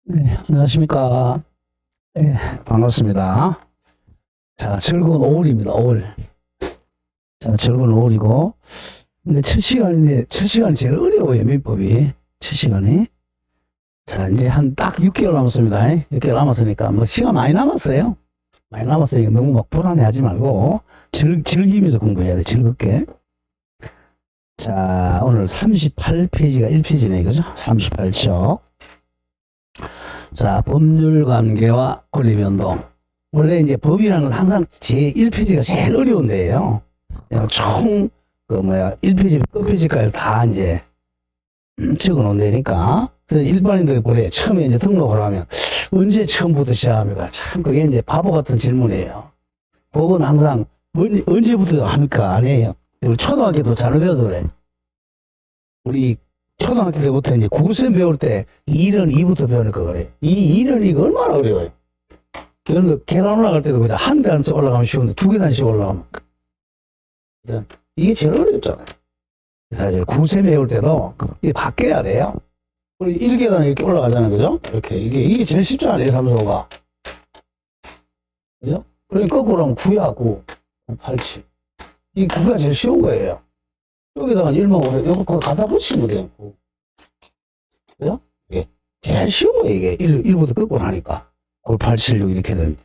네, 안녕하십니까. 네, 반갑습니다. 자, 즐거운 5월입니다, 5월. 자, 즐거운 5월이고. 근데 첫 시간인데, 첫 시간이 제일 어려워요, 민법이. 첫 시간이. 자, 이제 한 딱 6개월 남았습니다. 6개월 남았으니까, 뭐, 시간 많이 남았어요. 많이 남았으니까 너무 막 불안해 하지 말고, 즐기면서 공부해야 돼, 즐겁게. 자, 오늘 38페이지가 1페이지네, 그죠? 38쪽. 자, 법률 관계와 권리 변동. 원래 이제 법이라는 건 항상 제 1페이지가 제일 어려운 데예요. 총, 1페이지, 끝페이지까지 다 이제 적어 놓은 데니까. 그래서 일반인들이 보래. 처음에 이제 등록을 하면 언제 처음부터 시작합니까? 참, 그게 이제 바보 같은 질문이에요. 법은 항상 언제부터 합니까? 아니에요. 우리 초등학교도 잘 배워서 그래. 우리 초등학교 때부터 이제 국어쌤 배울 때 1은 2부터 배우니까 그래. 이 1은 이거 얼마나 어려워요. 이런 거 계단 올라갈 때도 그냥 한 계단씩 올라가면 쉬운데 두 계단씩 올라가면. 이게 제일 어렵잖아요. 사실 국어쌤 배울 때도 이게 바뀌어야 돼요. 우리 1계단 이렇게 올라가잖아요. 그죠? 이렇게. 이게 제일 쉽잖아요. 3소가. 그죠? 그러니까 거꾸로 하면 9야, 9. 8, 7. 이 9가 제일 쉬운 거예요. 여기다가 1만 5천, 이거 갖다 붙이면 돼요. 그죠? 이게 제일 쉬운 거예요, 이게. 1부터 거꾸로 하니까. 9, 8, 7, 6 이렇게 되는데.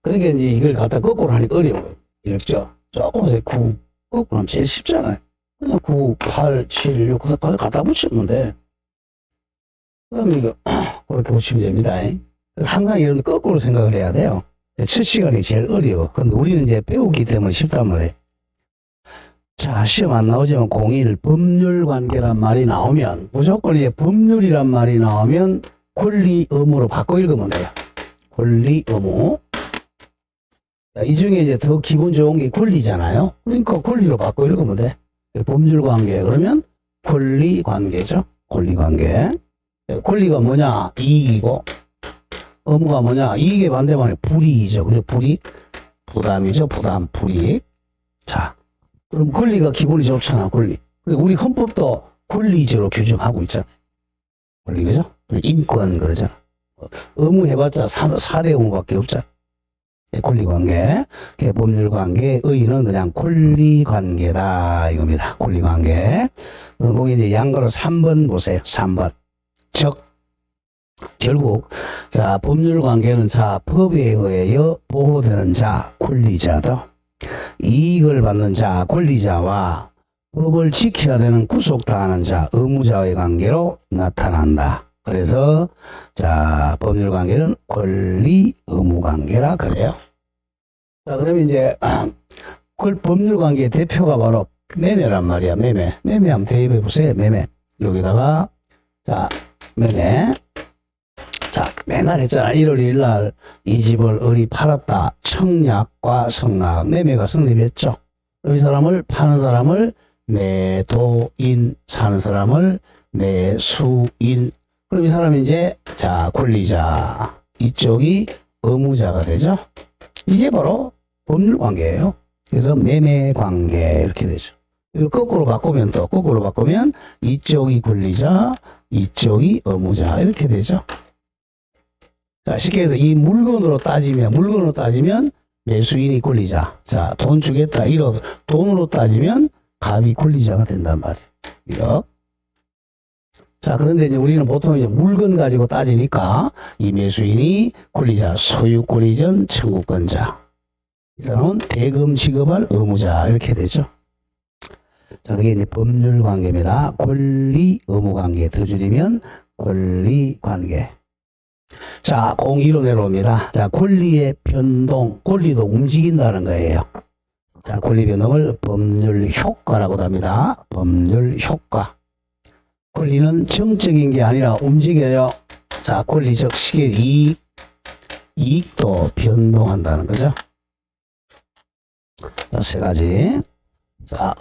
그러니까 이제 이걸 갖다 거꾸로 하니까 어려워요. 이렇죠? 조금씩 9, 거꾸로 하면 제일 쉽잖아요. 그냥 9, 8, 7, 6, 그걸 갖다 붙이면 돼. 그 다음에 이거, 그렇게 붙이면 됩니다. 그래서 항상 이런 거꾸로 생각을 해야 돼요. 첫 시간이 제일 어려워. 근데 우리는 이제 배우기 때문에 쉽단 말이에요. 자, 시험 안 나오지만 01 법률 관계란 말이 나오면 무조건 이제 법률이란 말이 나오면 권리 의무로 바꿔 읽으면 돼요. 권리 의무. 자, 이 중에 이제 더 기분 좋은 게 권리잖아요. 그러니까 권리로 바꿔 읽으면 돼. 법률 관계 그러면 권리 관계죠. 권리 관계. 권리가 뭐냐? 이익이고 의무가 뭐냐? 이익의 반대말이 불이익이죠. 그죠? 불이익. 부담이죠. 부담, 불이익. 자. 그럼 권리가 기분이 좋잖아, 권리. 우리 헌법도 권리제로 규정하고 있잖아. 권리, 그죠? 인권, 그러잖아. 의무 해봤자 4대 의무밖에 없잖아. 권리관계, 법률관계, 의의는 그냥 권리관계다, 이겁니다. 권리관계. 거기 이제 양거로 3번 보세요, 3번. 즉, 결국, 자, 법률관계는 자, 법에 의하여 보호되는 자, 권리자다. 이익을 받는 자, 권리자와 법을 지켜야 되는 구속당하는 자, 의무자의 관계로 나타난다. 그래서 자, 법률 관계는 권리, 의무 관계라 그래요. 자, 그러면 이제 법률 관계의 대표가 바로 매매란 말이야. 매매. 매매 한번 대입해 보세요. 매매. 여기다가 자, 매매. 자, 맨날 했잖아. 1월 1일 날 이 집을 어디 팔았다. 청약과 성납, 매매가 성립했죠. 이 사람을 파는 사람을 매도인, 사는 사람을 매수인. 그럼 이 사람이 이제 자, 권리자. 이쪽이 의무자가 되죠. 이게 바로 법률 관계예요. 그래서 매매 관계 이렇게 되죠. 이걸 거꾸로 바꾸면 또 거꾸로 바꾸면 이쪽이 권리자, 이쪽이 의무자 이렇게 되죠. 자, 쉽게 해서 이 물건으로 따지면 매수인이 권리자. 자, 돈 주겠다. 1억. 돈으로 따지면 갑이 권리자가 된단 말이에요. 1억. 자, 그런데 이제 우리는 보통 이제 물건 가지고 따지니까 이 매수인이 권리자, 소유권 이전 청구권자. 이 사람은 대금 지급할 의무자. 이렇게 되죠. 자, 그게 이제 법률 관계입니다. 권리, 의무 관계. 더 줄이면 권리 관계. 자, 02로 내려옵니다. 자, 권리의 변동, 권리도 움직인다는 거예요. 자, 권리 변동을 법률 효과라고 합니다. 법률 효과. 권리는 정적인 게 아니라 움직여요. 자, 권리 즉 시계 이익도 변동한다는 거죠. 자, 세 가지. 자,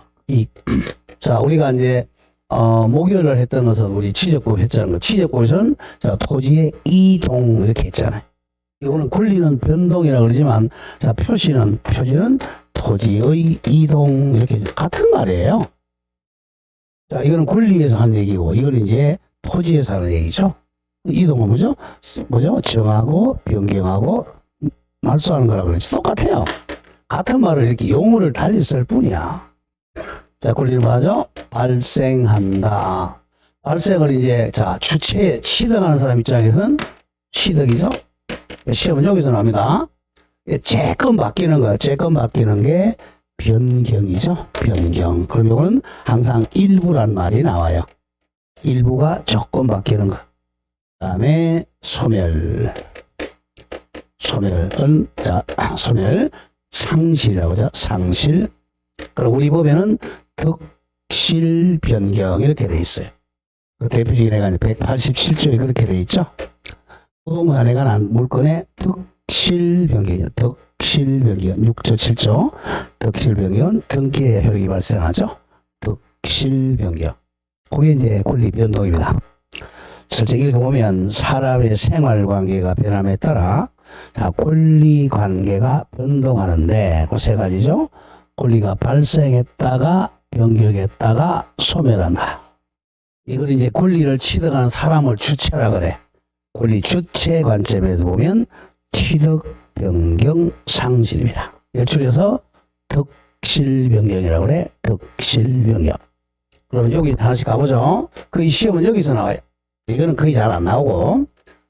자, 우리가 이제 목요일날 했던 것은 우리 취적법 했잖아요. 거. 취적법에서는 자, 토지의 이동 이렇게 했잖아요. 이거는 권리는 변동이라고 그러지만 자, 표지는 토지의 이동 이렇게 같은 말이에요. 자, 이거는 권리에서 하는 얘기고 이거는 이제 토지에서 하는 얘기죠. 이동은 뭐죠? 정하고 변경하고 말소하는 거라 그러지. 똑같아요. 같은 말을 이렇게 용어를 달리 쓸 뿐이야. 자, 권리는 뭐죠? 발생한다. 발생을 이제, 자, 주체에 취득하는 사람 입장에서는 취득이죠? 시험은 여기서 나옵니다. 채권 바뀌는 거야. 채권 바뀌는 게 변경이죠. 변경. 그럼 이거는 항상 일부란 말이 나와요. 일부가 조건 바뀌는 거. 그 다음에 소멸. 소멸은, 자, 소멸. 상실이라고 하죠. 상실. 그리고 우리 법에는 득실 변경 이렇게 돼 있어요. 그 대표적인 애가 187조에 그렇게 돼 있죠. 부동산에 관한 물건의 득실 변경이요. 득실 변경 6조 7조 득실 변경은 등기의 효력이 발생하죠. 득실 변경. 그게 이제 권리 변동입니다. 실제 읽어보면 사람의 생활 관계가 변함에 따라 자, 권리 관계가 변동하는데 그 세 가지죠. 권리가 발생했다가 변경했다가 소멸한다. 이걸 이제 권리를 취득하는 사람을 주체라 그래. 권리 주체 관점에서 보면 취득 변경 상실입니다. 이걸 줄여서 득실 변경이라고 그래. 득실 변경. 그러면 여기 하나씩 가보죠. 거의 시험은 여기서 나와요. 이거는 거의 잘 안 나오고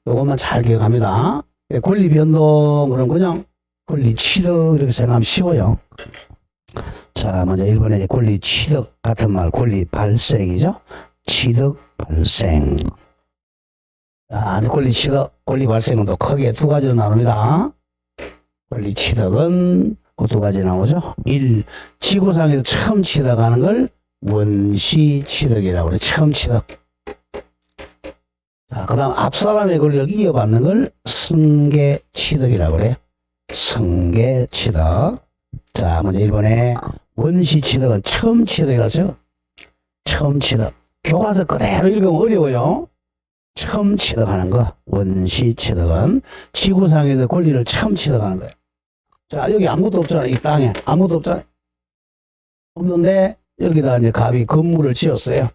요것만 잘 기억합니다. 권리 변동 그럼 그냥 권리 취득 이렇게 생각하면 쉬워요. 자, 먼저 1번에 이제 권리 취득 같은 말 권리 발생이죠. 취득 발생. 자, 권리 취득, 권리 발생은 또 크게 두 가지로 나눕니다. 권리 취득은 그 두 가지 나오죠. 1. 지구상에서 처음 취득하는 걸 원시 취득이라고 그래. 처음 취득. 자, 그 다음 앞사람의 권리를 이어받는 걸 승계 취득이라고 그래. 승계 취득. 자, 먼저 1번에 원시 취득은 처음 취득이라고 하죠. 처음 취득. 교과서 그대로 읽으면 어려워요. 처음 취득하는 거. 원시 취득은 지구상에서 권리를 처음 취득하는 거예요. 자, 여기 아무것도 없잖아요. 이 땅에. 아무것도 없잖아요. 없는데 여기다 이제 갑이 건물을 지었어요.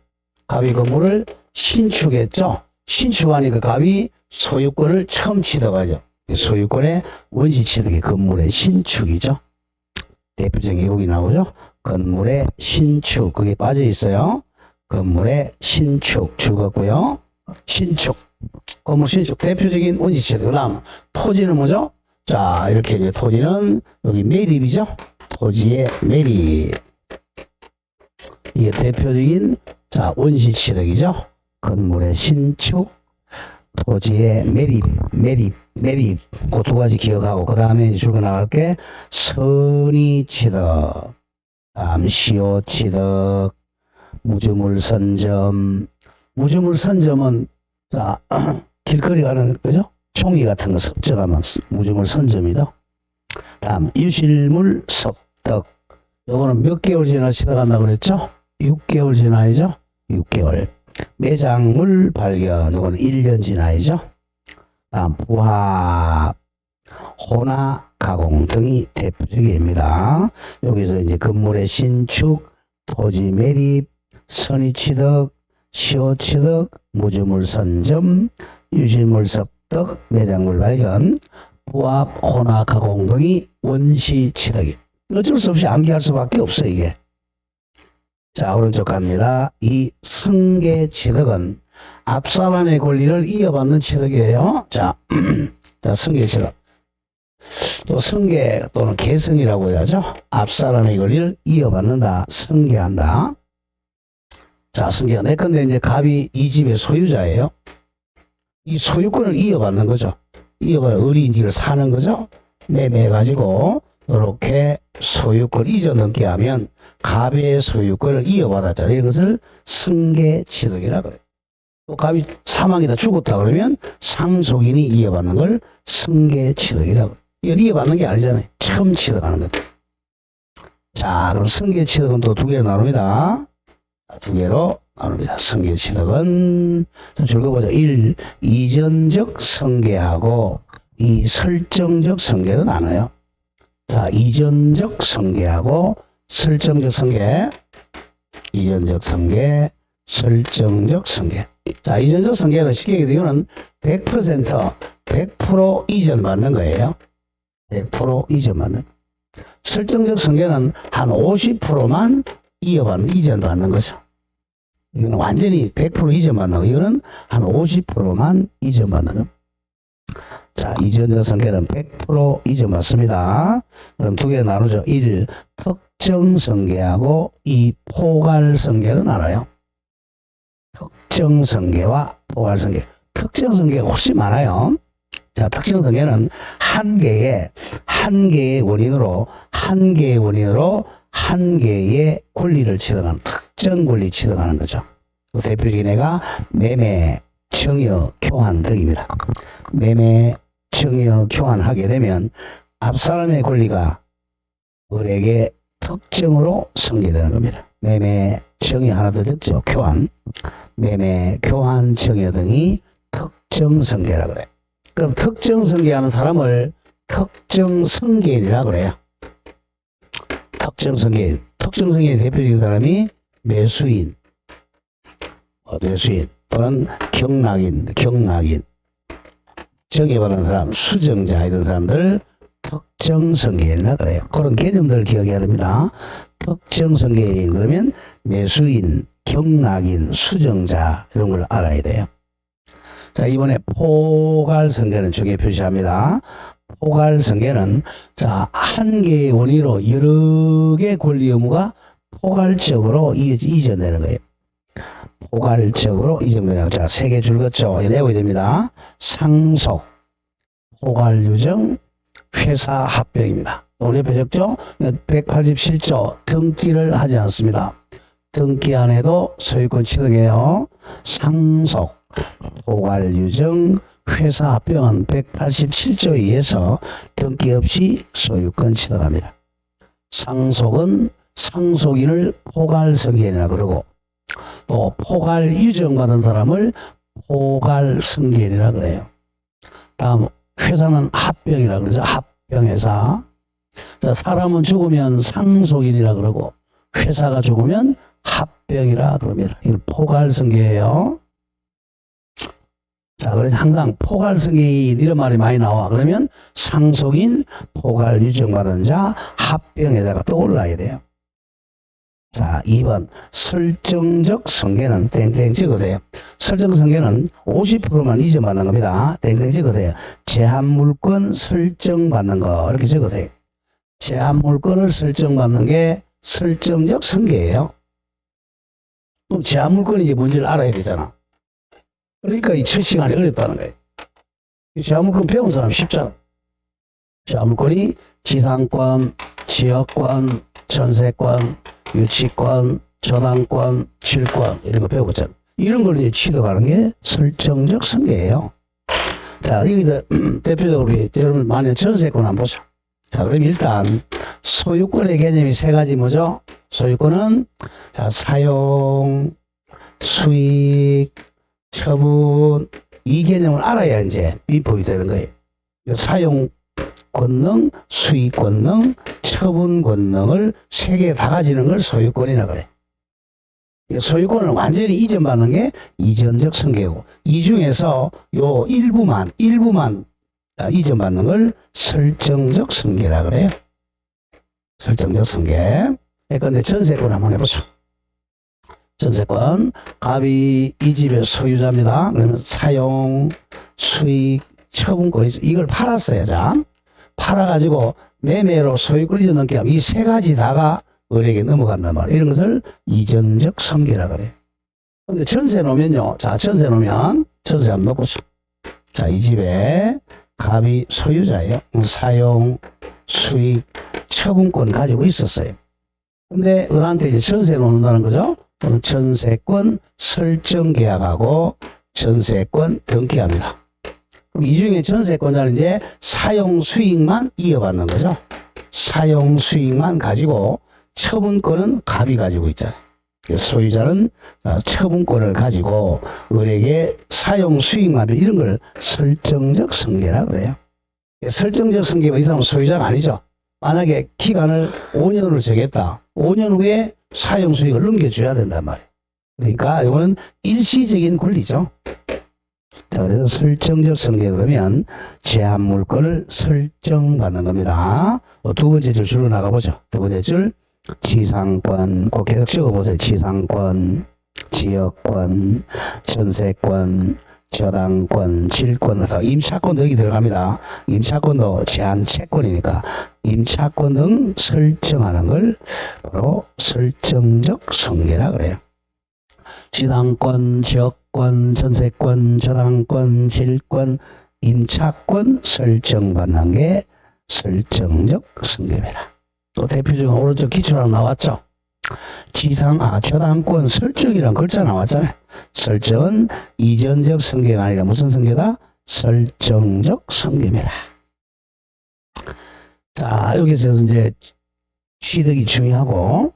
갑이 건물을 신축했죠. 신축하니까 갑이 소유권을 처음 취득하죠. 소유권의 원시 취득이 건물의 신축이죠. 대표적인 여기 나오죠. 건물의 신축. 그게 빠져 있어요. 건물의 신축 죽었고요. 신축. 건물 신축. 대표적인 원시 취득. 그 다음 토지는 뭐죠? 자, 이렇게 이제 토지는 여기 매립이죠. 토지의 매립. 이게 대표적인 자, 원시 취득이죠. 건물의 신축, 토지의 매립. 그 두 가지 기억하고, 그 다음에 줄거 나갈게. 선의 취득, 다음 시효 취득, 무주물 선점. 무주물 선점은, 자, 길거리 가는, 그죠? 종이 같은 거 습적하면 무주물 선점이죠. 다음, 유실물 습득. 요거는 몇 개월 지나 취득한다고 그랬죠? 6개월 지나야죠? 6개월. 매장물 발견, 이거는 1년 지나야죠. 다음 부합, 혼합, 가공 등이 대표적입니다. 여기서 이제 건물의 신축, 토지 매립, 선의 취득, 시효 취득, 무주물 선점, 유실물 습득, 매장물 발견, 부합, 혼합, 가공 등이 원시 취득이. 어쩔 수 없이 암기할 수밖에 없어 이게. 자, 오른쪽 갑니다. 이 승계 취득은 앞사람의 권리를 이어받는 취득이에요. 자, 자, 승계 취득. 또 승계 또는 계승이라고 해야죠. 앞사람의 권리를 이어받는다. 승계한다. 자, 승계가 내 건데 이제 갑이 이 집의 소유자예요. 이 소유권을 이어받는 거죠. 이어받는 어린이집을 사는 거죠. 매매해가지고 이렇게 소유권 이전넘게 하면 갑의 소유권을 이어받았잖아요. 이것을 승계 취득이라고 그래요. 또 갑이 사망이다 죽었다 그러면 상속인이 이어받는 걸 승계 취득이라고 그래요. 이걸 이어받는 게 아니잖아요. 처음 취득하는 것. 자, 그럼 승계 취득은 또 두 개로 나눕니다. 두 개로 나눕니다. 승계 취득은 읽어보죠. 1. 이전적 승계하고 2. 설정적 승계로 나눠요. 자, 이전적 승계하고 설정적 승계, 이전적 승계, 설정적 승계. 자, 이전적 승계는 쉽게 얘기해서 이거는 100% 이전 받는 거예요. 100% 이전 받는. 설정적 승계는 한 50%만 이전 받는 거죠. 이거는 완전히 100% 이전 받는 거. 이거는 한 50%만 이전 받는 거. 자, 이전적 승계는 100% 이전 받습니다. 그럼 두 개 나누죠. 1. 특정 승계하고 2. 포괄 승계로 나눠요. 특정 승계와 포괄 승계. 특정 승계가 훨씬 많아요. 자, 특정 승계는 한 개의 원인으로 한 개의 권리를 취득하는 특정 권리 취득하는 거죠. 그 대표적인 애가 매매, 청여, 교환 등입니다. 매매, 청여, 교환하게 되면 앞 사람의 권리가 을에게 특정으로 승계되는 겁니다. 매매, 청여 하나 더 적죠. 교환. 매매, 교환, 청여 등이 특정 승계라고 그래요. 그럼 특정 승계하는 사람을 특정 승계인이라고 그래요. 특정 승계인. 특정 승계인 대표적인 사람이 매수인, 뇌수인 또는 경락인. 정해받은 사람, 수정자 이런 사람들 특정 승계인이라고 그래요. 그런 개념들을 기억해야 됩니다. 특정 승계인 그러면 매수인, 경락인, 수정자 이런 걸 알아야 돼요. 자, 이번에 포괄 승계는 중에 표시합니다. 포괄 승계는 자, 한 개의 원인으로 여러 개의 권리 의무가 포괄적으로 이전되는 거예요. 포괄적으로 이전되는 거. 자, 세 개 줄 긋죠. 이거 외워야 됩니다. 상속, 포괄 유정, 회사 합병입니다. 오늘 배웠죠? 187조 등기를 하지 않습니다. 등기 안 해도 소유권 취득해요. 상속, 포괄 유정, 회사 합병은 187조에 의해서 등기 없이 소유권 취득합니다. 상속은 상속인을 포괄 승계인이라 그러고 또 포괄 유정받은 사람을 포괄 승계인이라 그래요. 다음 회사는 합병이라 그러죠. 합병회사. 자, 사람은 죽으면 상속인이라 그러고 회사가 죽으면 합병이라 그럽니다. 이건 포괄 승계예요. 자, 그래서 항상 포괄 승계인 이런 말이 많이 나와. 그러면 상속인, 포괄 유정받은 자, 합병회사가 떠올라야 돼요. 자, 2번 설정적 승계는 땡땡 찍으세요. 설정 승계는 50%만 이전받는 겁니다. 땡땡 찍으세요. 제한물권 설정받는 거 이렇게 적으세요. 제한물권을 설정받는 게 설정적 승계예요. 그럼 제한물권이 이제 뭔지를 알아야 되잖아. 그러니까 이 첫 시간이 어렵다는 거예요. 제한물권 배운 사람 쉽잖아. 제한물권이 지상권, 지역권, 전세권, 유치권, 저당권, 질권 이런 거 배우잖아. 이런 걸 이제 취득하는 게 설정적 승계예요. 자, 여기서 대표적으로 여러분 만약 전세권 한번 보죠. 자, 그럼 일단 소유권의 개념이 세 가지 뭐죠? 소유권은 자, 사용, 수익, 처분 이 개념을 알아야 이제 민법이 되는 거예요. 사용 권능, 수익 권능, 처분 권능을 세 개 다 가지는 걸 소유권이라고 해요. 소유권을 완전히 이전받는 게 이전적 승계고 이 중에서 요 일부만 이전받는 걸 설정적 승계라고 그래요. 설정적 승계. 그런데 전세권 한번 해보죠. 전세권 갑이 이 집의 소유자입니다. 그러면 사용, 수익, 처분권이 이걸 팔았어요. 자, 팔아가지고 매매로 소유권 이전 넘게 하면 이 세 가지 다가 을에게 넘어간단 말이에요. 이런 것을 이전적 승계라고 그래요. 근데 전세 놓으면요. 자, 전세 놓으면 전세 한번 넣어보죠. 자, 이 집에 갑이 소유자예요. 사용, 수익, 처분권 가지고 있었어요. 근데 을한테 이제 전세 놓는다는 거죠. 그럼 전세권 설정 계약하고 전세권 등기합니다. 그럼 이 중에 전세권자는 이제 사용 수익만 이어받는 거죠. 사용 수익만 가지고 처분권은 갑이 가지고 있잖아요. 소유자는 처분권을 가지고 을에게 사용 수익만 이런 걸 설정적 승계라고 그래요. 설정적 승계면 이 사람은 소유자는 아니죠. 만약에 기간을 5년으로 정했다. 5년 후에 사용 수익을 넘겨줘야 된단 말이에요. 그러니까 이거는 일시적인 권리죠. 자, 그래서 설정적 성계 그러면 제한 물건을 설정받는 겁니다. 두 번째 줄 줄로 나가보죠. 두 번째 줄 지상권, 꼭 계속 적어보세요. 지상권, 지역권, 전세권, 저당권, 질권, 임차권도 여기 들어갑니다. 임차권도 제한 채권이니까 임차권 등 설정하는 걸 바로 설정적 성계라 그래요. 지상권, 지역권, 전세권, 저당권, 질권, 임차권 설정받는 게 설정적 성계입니다. 또 대표적인 오른쪽 기초로 나왔죠. 저당권 설정이란 글자 나왔잖아요. 설정은 이전적 성계가 아니라 무슨 성계다? 설정적 성계입니다. 자, 여기서 이제 취득이 중요하고,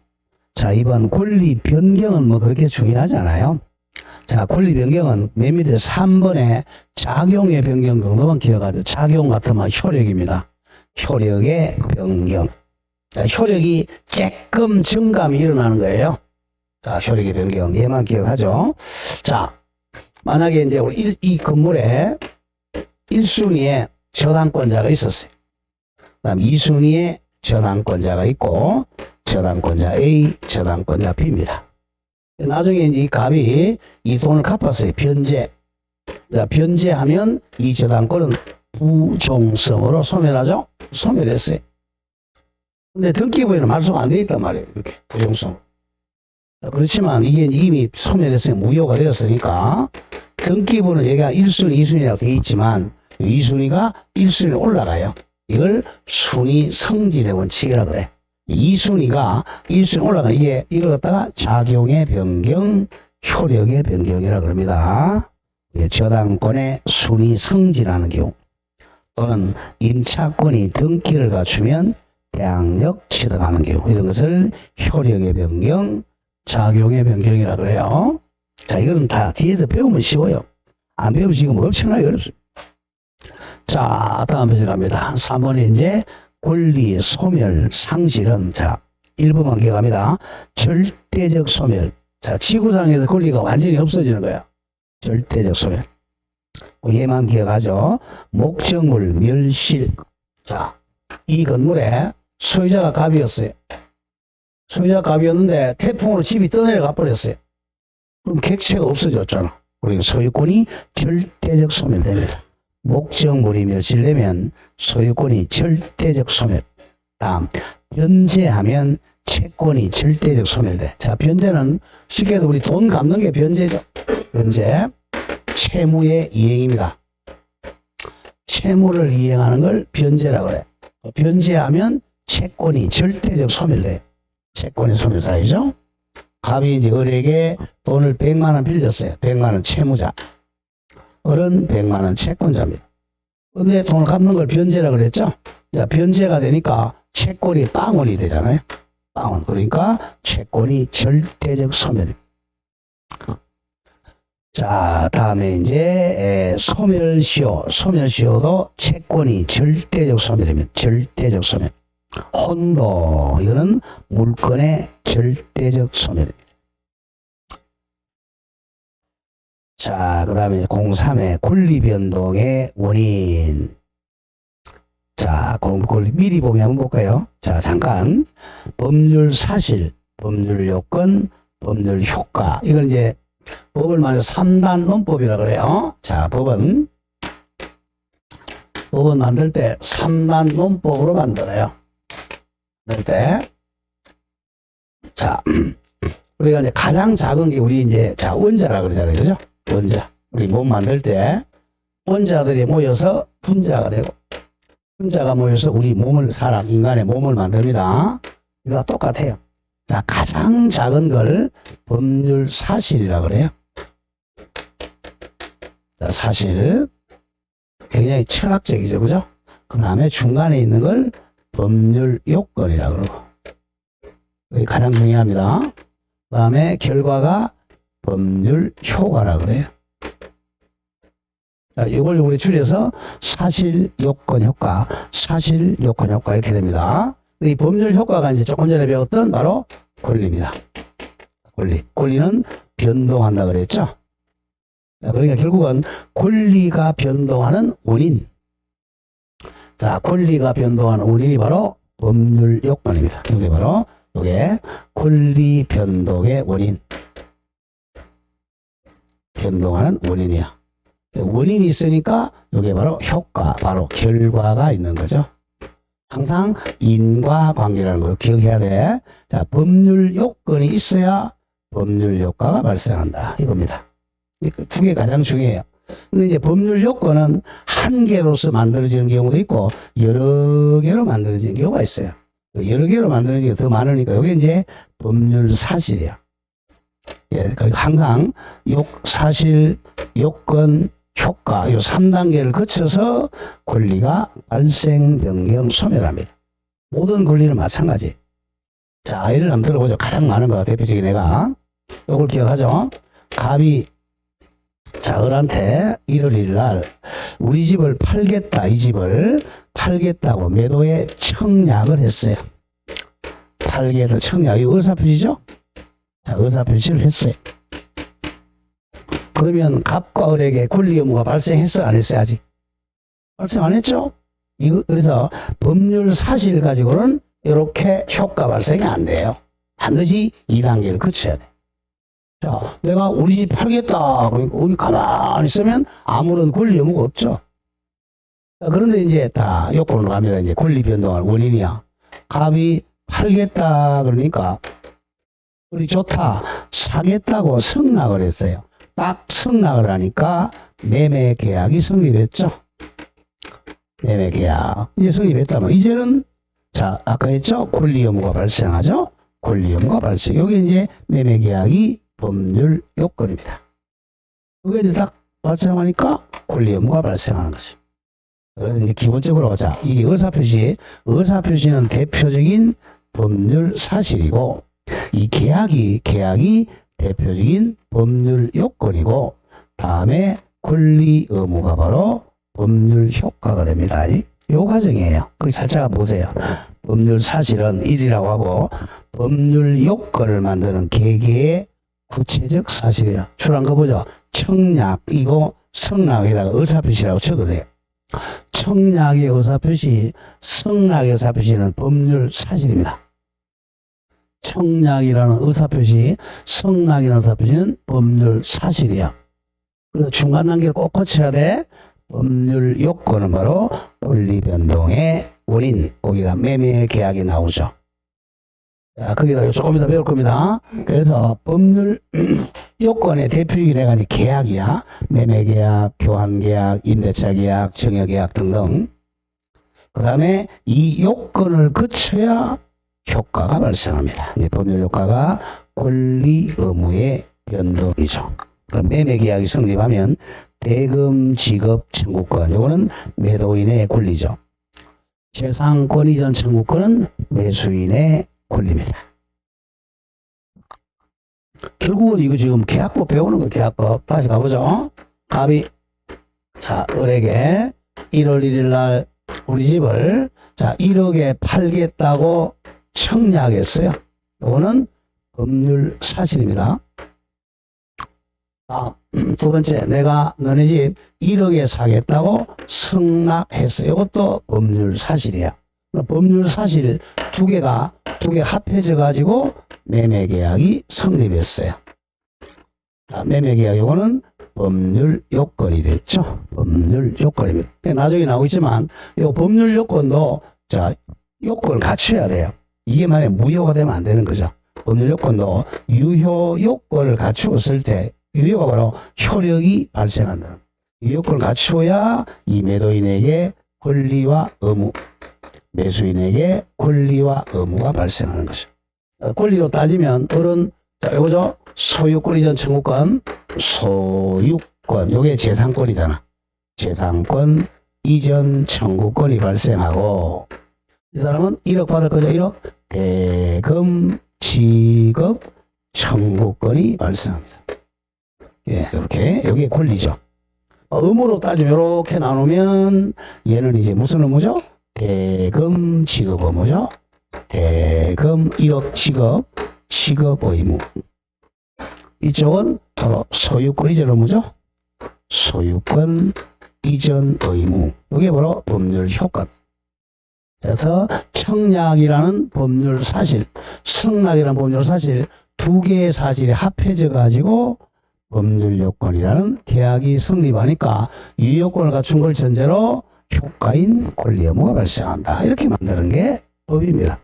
자, 이번 권리 변경은 뭐 그렇게 중요하지 않아요. 자, 권리 변경은 맨 밑에 3번에 작용의 변경 정도만 기억하죠. 작용 같으면 효력입니다. 효력의 변경. 자, 효력이 조금 증감이 일어나는 거예요. 자, 효력의 변경. 얘만 기억하죠. 자, 만약에 이제 우리 이 건물에 1순위에 저당권자가 있었어요. 그 다음 2순위에 저당권자가 있고, 저당권자 A, 저당권자 B입니다. 나중에 이제 이 값이 이 돈을 갚았어요. 변제. 자, 변제하면 이 저당권은 부종성으로 소멸하죠? 소멸했어요. 근데 등기부에는 말소가 안 돼 있단 말이에요. 이렇게 부종성. 그렇지만 이게 이미 소멸했으니 무효가 되었으니까 등기부는 얘가 1순위, 2순위라고 되어 있지만 2순위가 1순위로 올라가요. 이걸 순위 성질의 원칙이라고 그래. 2순위가 1순위 올라가 이걸 갖다가 작용의 변경, 효력의 변경이라고 그럽니다. 저당권의 순위 성질하는 경우 또는 임차권이 등기를 갖추면 대항력 취득하는 경우 이런 것을 효력의 변경, 작용의 변경이라고 그래요. 자, 이거는 다 뒤에서 배우면 쉬워요. 안 배우면 지금 엄청나게 어렵습니다. 자, 다음 페이지 갑니다. 3번에 이제 권리 소멸 상실은 자 1번만 기억합니다. 절대적 소멸. 자, 지구상에서 권리가 완전히 없어지는 거야. 절대적 소멸. 얘만 기억하죠. 목적물 멸실. 자, 이 건물에 소유자가 갑이었어요. 소유자가 갑이었는데 태풍으로 집이 떠내려가 버렸어요. 그럼 객체가 없어졌잖아. 그리고 소유권이 절대적 소멸됩니다. 목적물이 멸실되면 소유권이 절대적 소멸. 다음, 변제하면 채권이 절대적 소멸돼. 자, 변제는 쉽게 해서 우리 돈 갚는 게 변제죠. 변제. 채무의 이행입니다. 채무를 이행하는 걸 변제라고 그래. 변제하면 채권이 절대적 소멸돼요. 채권이 소멸사유죠. 갑이 이제 을에게 돈을 100만 원 빌렸어요. 100만 원 채무자. 을은 100만 원 채권자입니다. 근데 돈을 갚는 걸 변제라고 그랬죠. 자, 변제가 되니까 채권이 빵원이 되잖아요. 빵원. 그러니까 채권이 절대적 소멸입니다. 자, 다음에 이제 소멸시효. 소멸시효도 채권이 절대적 소멸이면 절대적 소멸. 혼도. 이거는 물건의 절대적 소멸입니다. 자, 그 다음에 03의 권리변동의 원인. 자, 미리 보기 한번 볼까요? 자, 잠깐. 법률 사실, 법률 요건, 법률 효과. 이건 이제 법을 만들어 3단 논법이라고 그래요. 자, 법은 만들 때 3단 논법으로 만들어요. 만들 때. 자, 우리가 이제 가장 작은 게 우리 이제, 자, 원자라고 그러잖아요. 그죠? 원자. 우리 몸 만들 때 원자들이 모여서 분자가 되고, 분자가 모여서 우리 몸을, 인간의 몸을 만듭니다. 이거 똑같아요. 자, 가장 작은 걸 법률 사실이라고 그래요. 자, 사실. 굉장히 철학적이죠. 그죠? 그 다음에 중간에 있는 걸 법률 요건이라고 그러고. 이게 가장 중요합니다. 그 다음에 결과가 법률 효과라고 그래요. 자, 이걸 우리 줄여서 사실 요건 효과, 사실 요건 효과 이렇게 됩니다. 이 법률 효과가 이제 조금 전에 배웠던 바로 권리입니다. 권리는 변동한다 그랬죠. 자, 그러니까 결국은 권리가 변동하는 원인. 자, 권리가 변동하는 원인이 바로 법률 요건입니다. 이게 바로 이게 권리 변동의 원인. 변동하는 원인이야. 원인이 있으니까 이게 바로 효과, 바로 결과가 있는 거죠. 항상 인과관계라는 걸 기억해야 돼. 자, 법률 요건이 있어야 법률 효과가 발생한다. 이겁니다. 두 개 가장 중요해요. 근데 이제 법률 요건은 한 개로서 만들어지는 경우도 있고 여러 개로 만들어지는 경우가 있어요. 여러 개로 만들어지는 게 더 많으니까 이게 이제 법률 사실이에요. 예, 그러니까 항상 사실, 요건, 효과 이 3단계를 거쳐서 권리가 발생, 변경, 소멸합니다. 모든 권리는 마찬가지. 자, 예를 한번 들어보죠. 가장 많은 거 대표적인 애가 이걸 기억하죠. 갑이 자, 을한테 1월 1일 날 우리 집을 팔겠다, 이 집을 팔겠다고 매도에 청약을 했어요. 팔겠다 청약, 이 의사표시죠? 자, 의사표시를 했어요. 그러면 갑과 을에게 권리 의무가 발생했어, 안 했어요, 아직? 발생 안 했죠? 그래서 법률 사실 가지고는 이렇게 효과 발생이 안 돼요. 반드시 2단계를 거쳐야 돼. 자, 내가 우리 집 팔겠다. 그러니까 우리 가만히 있으면 아무런 권리 의무가 없죠. 자, 그런데 이제 다 요건으로 갑니다. 이제 권리 변동할 원인이야. 갑이 팔겠다. 그러니까 우리 좋다. 사겠다고 승낙을 했어요. 딱 승낙을 하니까 매매 계약이 성립했죠. 매매 계약. 이제 성립했다면 이제는 자, 아까 했죠? 권리 의무가 발생하죠? 권리 의무가 발생. 여기 이제 매매 계약이 법률 요건입니다. 그게 이제 딱 발생하니까 권리 의무가 발생하는 거죠. 그래서 이제 기본적으로 자, 이 의사표시는 대표적인 법률 사실이고, 이 계약이 대표적인 법률 요건이고, 다음에 권리 의무가 바로 법률 효과가 됩니다. 요 과정이에요. 거기 살짝 보세요. 법률 사실은 1이라고 하고, 법률 요건을 만드는 개개의 구체적 사실이에요. 출한 거 보죠. 청약이고 승낙에다가 의사표시라고 적으세요. 청약의 의사표시, 승낙의 의사표시는 법률 사실입니다. 청약이라는 의사표시, 승낙이라는 의사표시는 법률 사실이야. 그리고 중간 단계를 꼭 거쳐야 돼. 법률 요건은 바로 권리 변동의 원인. 거기가 매매 계약이 나오죠. 자, 거기다 조금 이따 배울 겁니다. 그래서 법률 요건의 대표적인 애가 이제 계약이야. 매매 계약, 교환 계약, 임대차 계약, 증여 계약 등등. 그 다음에 이 요건을 거쳐야 효과가 발생합니다. 이제 법률 효과가 권리 의무의 변동이죠. 그럼 매매 계약이 성립하면 대금 지급 청구권, 요거는 매도인의 권리죠. 재산권 이전 청구권은 매수인의 권리입니다. 결국은 이거 지금 계약법 배우는 거, 계약법. 다시 가보죠. 갑이 자, 을에게 1월 1일 날 우리 집을 자 1억에 팔겠다고 청약했어요. 이거는 법률 사실입니다. 아, 두 번째, 내가 너네 집 1억에 사겠다고 승낙했어요. 이것도 법률 사실이야. 법률 사실 두 개 합해져 가지고 매매 계약이 성립했어요. 자, 매매 계약 요거는 법률 요건이 됐죠. 법률 요건입니다. 나중에 나오겠지만 이 법률 요건도 자, 요건을 갖춰야 돼요. 이게 만약에 무효가 되면 안 되는 거죠. 법률 요건도 유효 요건을 갖추었을 때 유효가 바로 효력이 발생한다. 이 요건을 갖추어야 이 매도인에게 권리와 의무, 매수인에게 권리와 의무가 발생하는 것이죠. 권리로 따지면 을은 자, 요거죠. 소유권 이전 청구권, 소유권, 요게 재산권이잖아. 재산권 이전 청구권이 발생하고, 이 사람은 1억 받을 거죠. 1억 대금 지급 청구권이 발생합니다. 예, 이렇게 여기에 권리죠. 의무로 따지면 이렇게 나누면 얘는 이제 무슨 의무죠? 대금 지급 의무죠. 대금 1억 지급 의무. 이쪽은 바로 소유권 이전 의무죠. 소유권 이전 의무. 이게 바로 법률 효과. 그래서 청약이라는 법률 사실, 승낙이라는 법률 사실 두 개의 사실이 합해져 가지고 법률 요건이라는 계약이 성립하니까 이 요건을 갖춘 걸 전제로 효과인 권리 의무가 발생한다. 이렇게 만드는 게 법입니다.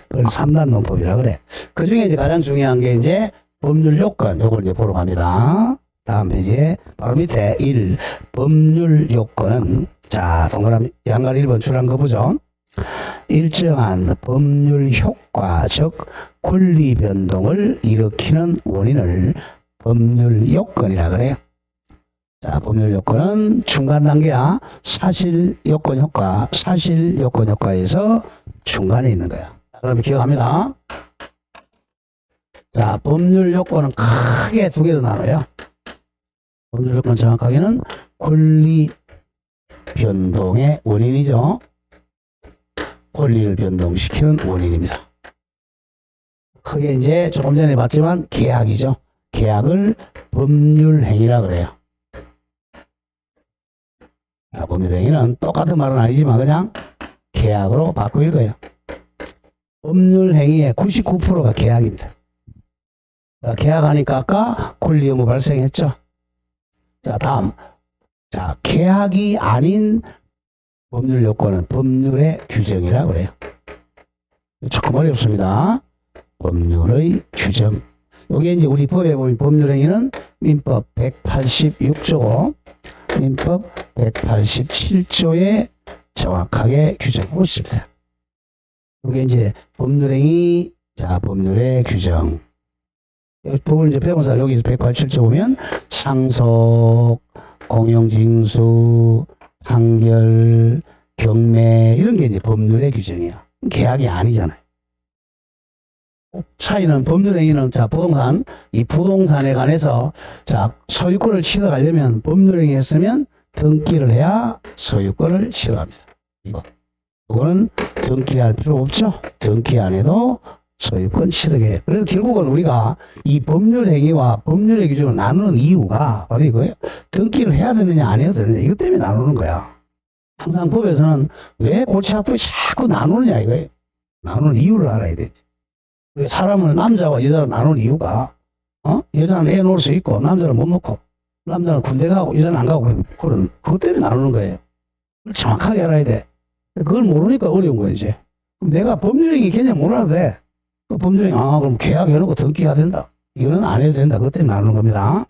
그걸 3단 논법이라 그래. 그 중에 이제 가장 중요한 게 이제 법률 요건, 요걸 이제 보러 갑니다. 다음 페이지에 바로 밑에 1. 법률 요건은, 자, 동그라미 양갈 1번 출한 거 보죠. 일정한 법률 효과, 즉 권리 변동을 일으키는 원인을 법률 요건이라 그래요. 자, 법률 요건은 중간 단계야. 사실 요건 효과, 사실 요건 효과에서 중간에 있는 거야. 그러면 기억합니다. 자, 법률 요건은 크게 두 개로 나눠요. 법률 요건 정확하게는 권리 변동의 원인이죠. 권리를 변동시키는 원인입니다. 크게 이제 조금 전에 봤지만 계약이죠. 계약을 법률행위라 그래요. 자, 법률행위는 똑같은 말은 아니지만 그냥 계약으로 바꿔 읽어요. 법률행위의 99%가 계약입니다. 자, 계약하니까 아까 권리 의무 발생했죠. 자, 다음. 자, 계약이 아닌 법률 요건은 법률의 규정이라 그래요. 조금 어렵습니다. 법률의 규정. 여기 이제 우리 법에 보면 법률행위는 민법 186조, 민법 187조에 정확하게 규정하고 있습니다. 이게 이제 법률행위, 자, 법률의 규정. 법을 이제 배운사 여기서 187조 보면 상속, 공용징수, 판결, 경매 이런 게 이제 법률의 규정이야. 계약이 아니잖아요. 차이는 법률행위는 자 부동산, 이 부동산에 관해서 자 소유권을 취득하려면 법률행위 했으면 등기를 해야 소유권을 취득합니다. 이거는 등기할 필요 없죠. 등기 안 해도 소유권 취득해. 그래서 결국은 우리가 이 법률행위와 법률의 규정을 나누는 이유가 바로 이거예요. 등기를 해야 되느냐 안 해야 되느냐 이것 때문에 나누는 거야. 항상 법에서는 왜 골치 아프게 자꾸 나누느냐 이거예요. 나누는 이유를 알아야 되지. 사람을 남자와 여자로 나누는 이유가 여자는 애 놓을 수 있고 남자는 못 놓고 남자는 군대 가고 여자는 안 가고 그것 때문에 나누는 거예요. 그걸 정확하게 알아야 돼. 그걸 모르니까 어려운 거야 이제. 그럼 내가 법률행위 개념 몰라도 돼. 법률행위 그럼 계약해놓고 등기해야 된다. 이거는 안 해도 된다. 그것 때문에 나누는 겁니다.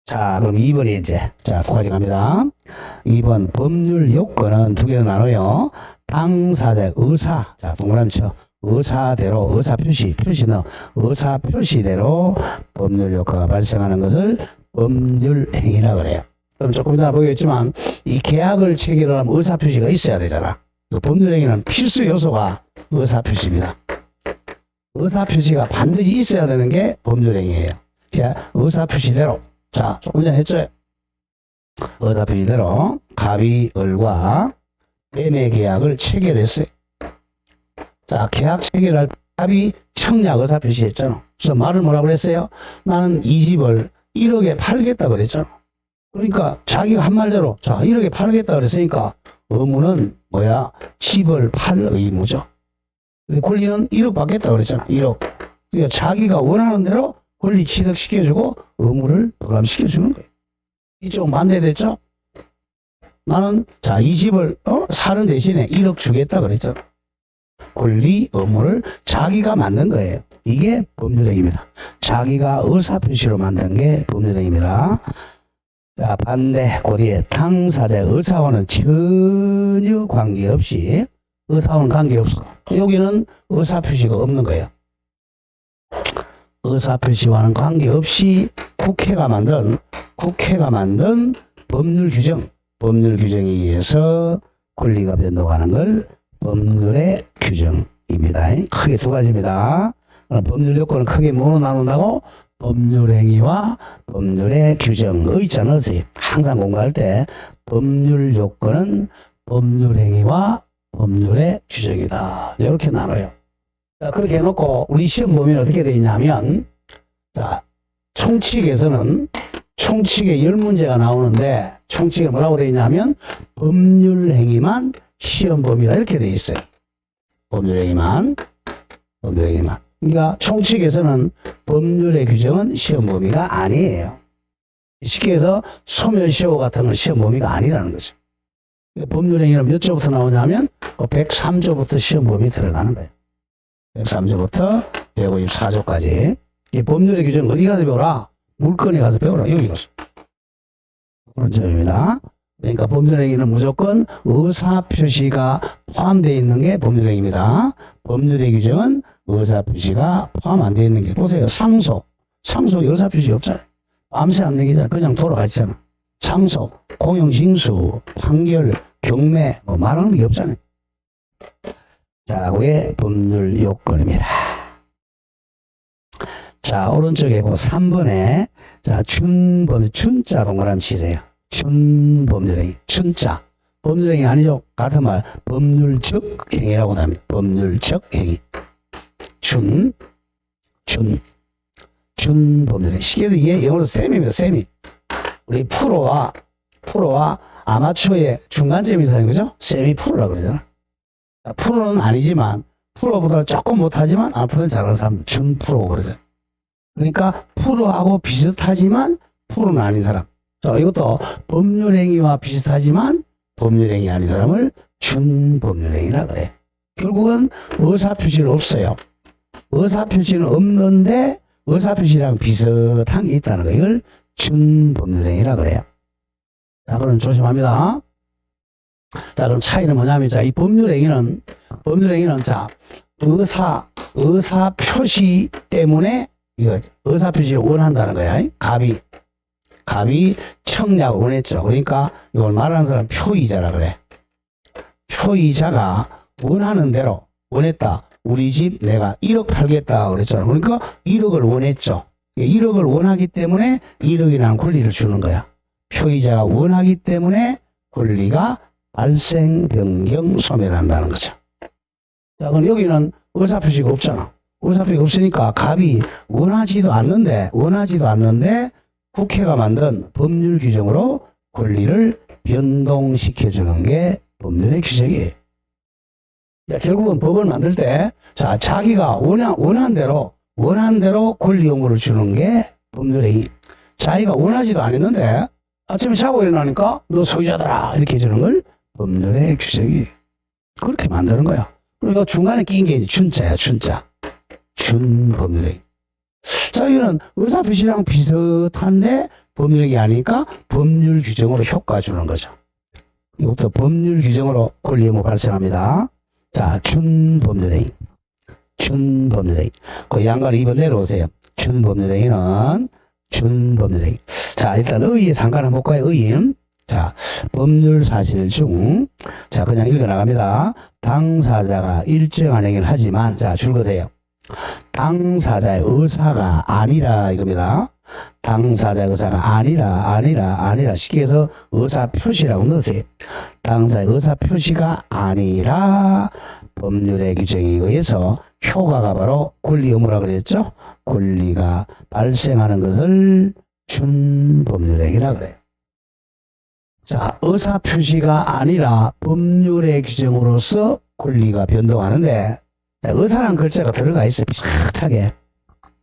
자, 그럼 2번이 이제, 자, 두 가지 갑니다. 2번, 법률 요건은 두 개로 나눠요. 당사자의 의사, 자, 동그라미 쳐. 의사대로, 표시는 의사표시대로 법률 효과가 발생하는 것을 법률행위라 그래요. 그럼 조금 이따 보겠지만, 이 계약을 체결하려면 의사표시가 있어야 되잖아. 법률행위는 필수 요소가 의사표시입니다. 의사표시가 반드시 있어야 되는 게 법률행위예요. 자, 의사표시대로. 자, 조금 전에 했죠? 의사표시대로 갑이 을과 매매 계약을 체결했어요. 자, 계약 체결할 갑이 청약 의사표시 했잖아. 그래서 말을 뭐라고 그랬어요? 나는 이 집을 1억에 팔겠다 그랬잖아. 그러니까 자기가 한 말대로 자, 1억에 팔겠다 그랬으니까 의무는 뭐야? 집을 팔 의무죠. 권리는 1억 받겠다 그랬잖아. 1억. 그러니까 자기가 원하는 대로 권리 취득시켜주고 의무를 부감시켜주는 거예요. 이쪽 반대됐죠? 나는 자, 이 집을 사는 대신에 1억 주겠다 그랬잖아. 권리, 의무를 자기가 만든 거예요. 이게 법률행위입니다. 자기가 의사표시로 만든 게 법률행위입니다. 자, 반대, 그 뒤에 당사자의 의사와는 전혀 관계없이 의사와는 관계없어. 여기는 의사표시가 없는 거예요. 의사표시와는 관계없이 국회가 만든 법률 규정에 의해서 권리가 변동하는 걸 법률의 규정입니다. 크게 두 가지입니다. 법률 요건은 크게 뭐로 나눈다고? 법률행위와 법률의 규정. 의자 넣으세요. 항상 공부할 때 법률 요건은 법률행위와 법률의 규정이다. 이렇게 나눠요. 자, 그렇게 해놓고 우리 시험 보면 어떻게 되어 있냐면 자, 총칙에서는 총칙에 10문제가 나오는데 총칙에 뭐라고 되어 있냐면 법률행위만 시험범위다 이렇게 되어 있어요. 법률행위만. 그러니까 총칙에서는 법률의 규정은 시험범위가 아니에요. 쉽게 해서 소멸시효 같은 건 시험범위가 아니라는 거죠. 법률행위는 몇 조부터 나오냐면 103조부터 시험범위 들어가는 거예요. 103조부터 154조까지. 이 법률의 규정 어디 가서 배워라? 물건에 가서 배워라. 여기 가서. 그런 점입니다. 그러니까 법률행위는 무조건 의사표시가 포함되어 있는 게 법률행위입니다. 법률의 규정은 의사표시가 포함 안 되어 있는 게. 보세요. 상속 의사표시 없잖아요. 밤새 안 내기잖아. 그냥 돌아가시잖아. 상속, 공영징수, 판결, 경매 뭐 말하는 게 없잖아요. 자, 그게 법률 요건입니다. 자, 오른쪽에 그 3번에 자, 춘자 동그라미 치세요. 춘법률행위, 춘자. 법률행위 아니죠? 같은 말, 법률적 행위라고 합니다. 법률적 행위. 춘법률행위. 쉽게 해서 이게 영어로 셈입니다, 셈이. 우리 프로와 아마추어의 중간점이 있다는 거죠? 셈이 프로라고 그러잖아. 프로는 아니지만, 프로보다 조금 못하지만, 아마추어는 잘하는 사람, 준프로고 그러죠. 그러니까, 프로하고 비슷하지만, 프로는 아닌 사람. 자, 이것도 법률행위와 비슷하지만 법률행위 아닌 사람을 준법률행위라 그래. 결국은 의사표시는 없어요. 의사표시는 없는데 의사표시랑 비슷한 게 있다는 거. 이걸 준법률행위라 그래요. 자, 그럼 조심합니다. 자, 그럼 차이는 뭐냐면, 자, 이 법률행위는 자, 의사표시 때문에 이거 의사표시를 원한다는 거야. 갑이 청약을 원했죠. 그러니까 이걸 말하는 사람 표의자라 그래. 표의자가 원하는 대로 원했다. 우리 집 내가 1억 팔겠다 그랬잖아. 그러니까 1억을 원했죠. 1억을 원하기 때문에 1억이라는 권리를 주는 거야. 표의자가 원하기 때문에 권리가 발생, 변경, 소멸한다는 거죠. 자, 그럼 여기는 의사표시가 없잖아. 의사표시가 없으니까 갑이 원하지도 않는데 국회가 만든 법률 규정으로 권리를 변동시켜주는 게 법률의 규정이에요. 결국은 법을 만들 때, 자, 자기가 원한 대로 권리 요구를 주는 게 법률의 자기가 원하지도 않았는데, 아침에 자고 일어나니까 너 소유자더라. 이렇게 해주는 걸 법률의 규정이에요. 그렇게 만드는 거야. 그리고 중간에 끼인 게 이제 춘자야, 춘자. 준법률의. 자, 이거는 의사표시랑 비슷한데 법률이 아니니까 법률 규정으로 효과 주는 거죠. 이것도 법률 규정으로 권리 의무 발생합니다. 자, 준법률행위. 그 양가로 2번 내려오세요. 준법률행위는 준법률행위. 자, 일단 의의 상관 한번 볼까요? 의의. 자, 법률 사실 중, 자, 그냥 읽어 나갑니다. 당사자가 일정한 행위를 하지만, 자, 줄거세요. 당사자의 의사가 아니라 이겁니다. 당사자의 의사가 아니라 쉽게 해서 의사표시라고 넣으세요. 당사자의 의사표시가 아니라 법률의 규정에 의해서 효과가 바로 권리 의무라고 그랬죠. 권리가 발생하는 것을 준법률행위라고 그래요. 자, 의사표시가 아니라 법률의 규정으로서 권리가 변동하는데 의사란 글자가 들어가 있어요. 비슷하게.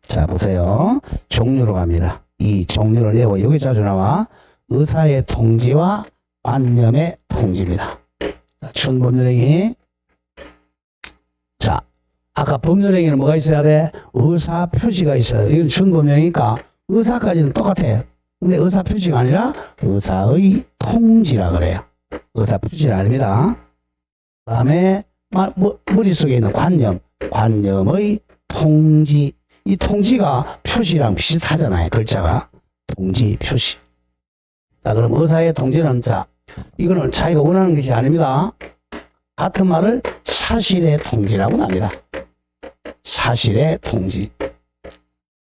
자, 보세요. 종류로 갑니다. 이 종류를 내고 여기 자주 나와. 의사의 통지와 관념의 통지입니다. 준법률행위. 자, 아까 법률행위는 뭐가 있어야 돼? 의사 표시가 있어야 돼. 이건 준법률행위니까 의사까지는 똑같아요. 근데 의사 표시가 아니라 의사의 통지라 그래요. 의사 표시는 아닙니다. 그 다음에 머릿속에 있는 관념의 통지. 이 통지가 표시랑 비슷하잖아요. 글자가. 통지, 표시. 자, 그럼 의사의 통지는, 자, 이거는 자기가 원하는 것이 아닙니다. 같은 말을 사실의 통지라고 합니다. 사실의 통지.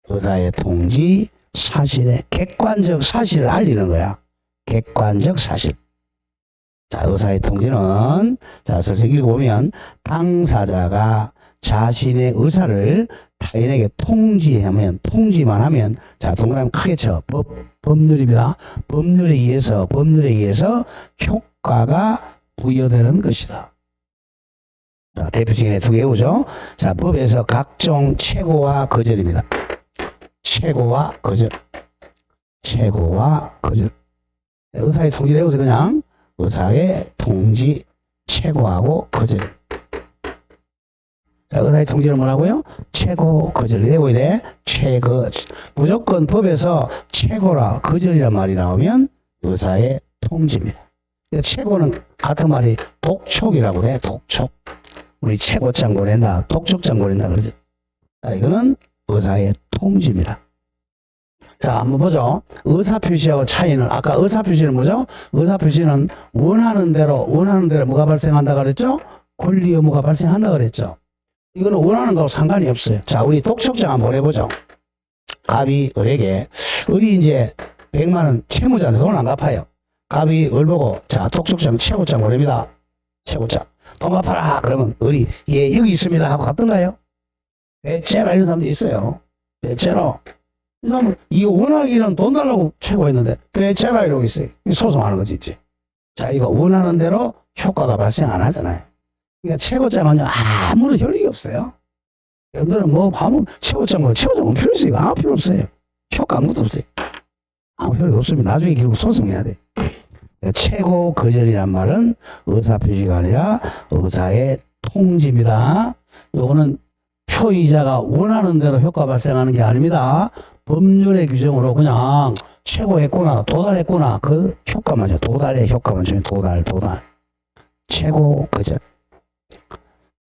의사의 통지, 사실의 객관적 사실을 알리는 거야. 객관적 사실. 자, 의사의 통지는, 자, 솔직히 읽어보면, 당사자가 자신의 의사를 타인에게 통지만 하면, 자, 동그라미 크게 쳐. 법률입니다. 법률에 의해서 효과가 부여되는 것이다. 자, 대표적인 두 개 오죠. 자, 법에서 각종 최고와 거절입니다. 최고와 거절. 의사의 통지를 외우세요. 그냥 의사의 통지, 최고하고 거절. 자, 의사의 통지는 뭐라고요? 최고, 거절. 외워야 돼. 최고. 무조건 법에서 최고라, 거절이란 말이 나오면 의사의 통지입니다. 최고는 같은 말이 독촉이라고 해. 독촉. 우리 최고장 보낸다, 독촉장 보낸다 그러죠. 자, 이거는 의사의 통지입니다. 자, 한번 보죠. 의사표시하고 차이는, 아까 의사표시는 뭐죠? 의사표시는 원하는 대로 뭐가 발생한다 그랬죠? 권리 의무가 발생한다 그랬죠? 이거는 원하는 거하고 상관이 없어요. 자, 우리 독촉장 한번 보내보죠. 갑이 을에게, 을이 이제 100만원 채무자인데 돈을 안 갚아요. 갑이 을 보고, 자, 독촉장 최고장 보냅니다. 최고장. 돈 갚아라. 그러면 을이, 예, 여기 있습니다. 하고 갔던가요? 배째라 이런 사람도 있어요. 배째라. 이 사람은 이거 원하기는 돈 달라고 최고했는데, 배째라 이러고 있어요. 소송하는 거지, 있지. 자, 이거 원하는 대로 효과가 발생 안 하잖아요. 그러니까 최고장은요, 아무런 효력이 없어요. 여러분들은 뭐, 최고장은 필요 있어요. 아무 필요 없어요. 효과 아무것도 없어요. 아무 효력이 없습니다. 나중에 결국 소송해야 돼. 최고 거절이란 말은 의사표시가 아니라 의사의 통지입니다. 요거는 표의자가 원하는 대로 효과 발생하는 게 아닙니다. 법률의 규정으로 그냥 최고했구나, 도달했구나, 그 효과만, 도달의 효과만 주면 도달. 최고 거절.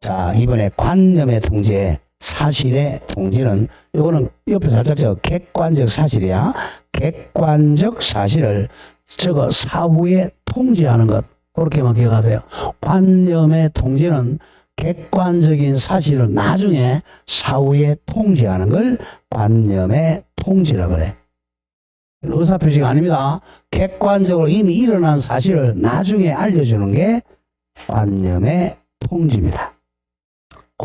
자, 이번에 관념의 통지에 사실의 통지는, 요거는 옆에 살짝 객관적 사실이야. 객관적 사실을 저거 사후에 통지하는 것, 그렇게만 기억하세요. 관념의 통지는 객관적인 사실을 나중에 사후에 통지하는 걸 관념의 통지라 그래. 의사표시가 아닙니다. 객관적으로 이미 일어난 사실을 나중에 알려주는 게 관념의 통지입니다.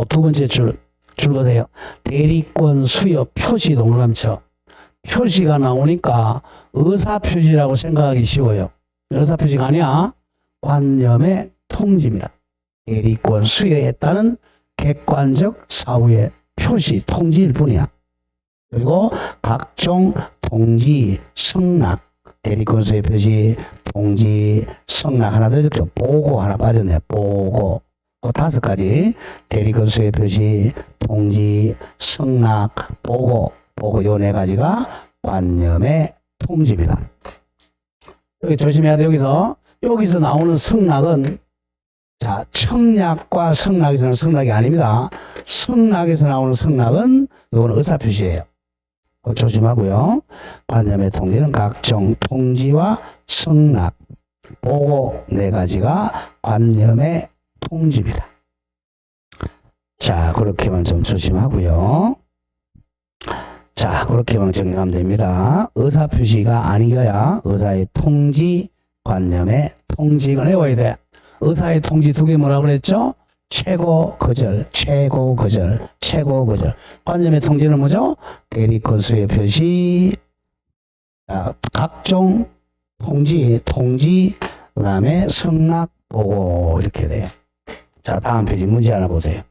두 번째 줄 보세요. 대리권 수여 표시 동그라미 쳐. 표시가 나오니까 의사표시라고 생각하기 쉬워요. 의사표시가 아니야. 관념의 통지입니다. 대리권 수여했다는 객관적 사후의 표시, 통지일 뿐이야. 그리고 각종 통지, 성락, 대리권 수여 표시, 통지, 성락 하나 더 적죠. 보고 하나 빠졌네. 보고. 그 5가지. 대리권 수여 표시, 통지, 성락, 보고 요 4가지가 관념의 통지입니다. 여기 조심해야 돼. 여기서 나오는 성락은, 자, 청약과 성락에서 나오는 성락이 아닙니다. 성락에서 나오는 성락은 이거는 의사표시예요. 조심하고요. 관념의 통지는 각종 통지와 성락, 보고 4가지가 관념의 통지입니다. 자, 그렇게만 좀 조심하고요. 자, 그렇게만 정리하면 됩니다. 의사표시가 아니어야 의사의 통지, 관념의 통지, 이걸 외워야 돼. 의사의 통지 2개 뭐라고 그랬죠? 최고 거절. 관념의 통지는 뭐죠? 대리권 수여 표시, 각종 통지, 그 다음에 성락, 보고, 이렇게 돼요. 자, 다음 페이지 문제 하나 보세요.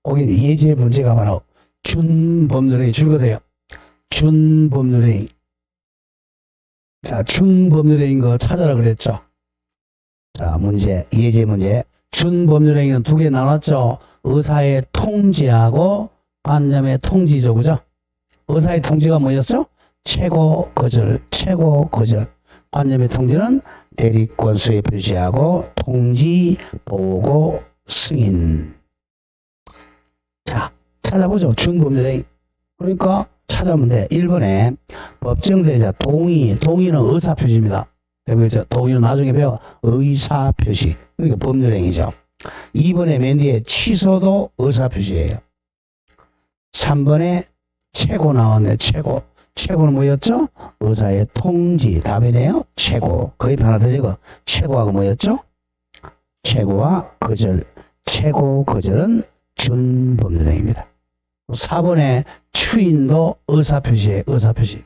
거기 예제 문제가 바로 준법률행위 줄거세요. 준법률행위. 자, 준법률행위인 거 찾아라 그랬죠. 자, 문제, 예제 문제. 준법률행위는 2개 나눴죠. 의사의 통지하고 관념의 통지죠. 그죠? 의사의 통지가 뭐였죠? 최고 거절. 관념의 통지는 대리권 수여 표시하고 통지, 보고, 승인. 자, 찾아보죠. 준법률행위. 그러니까 찾아보면 돼. 1번에 법정대리자 동의는 의사표시입니다. 배우겠죠? 동의는 나중에 배워. 의사표시. 그러니까 법률행위죠. 2번에 맨 뒤에 취소도 의사표시예요. 3번에 최고 나왔네. 최고는 뭐였죠? 의사의 통지. 답이네요. 최고. 거의 하나 더 적어. 최고하고 뭐였죠? 최고와 거절. 최고, 거절은 준법률행위입니다. 4번의 추인도 의사표시에 의사표시.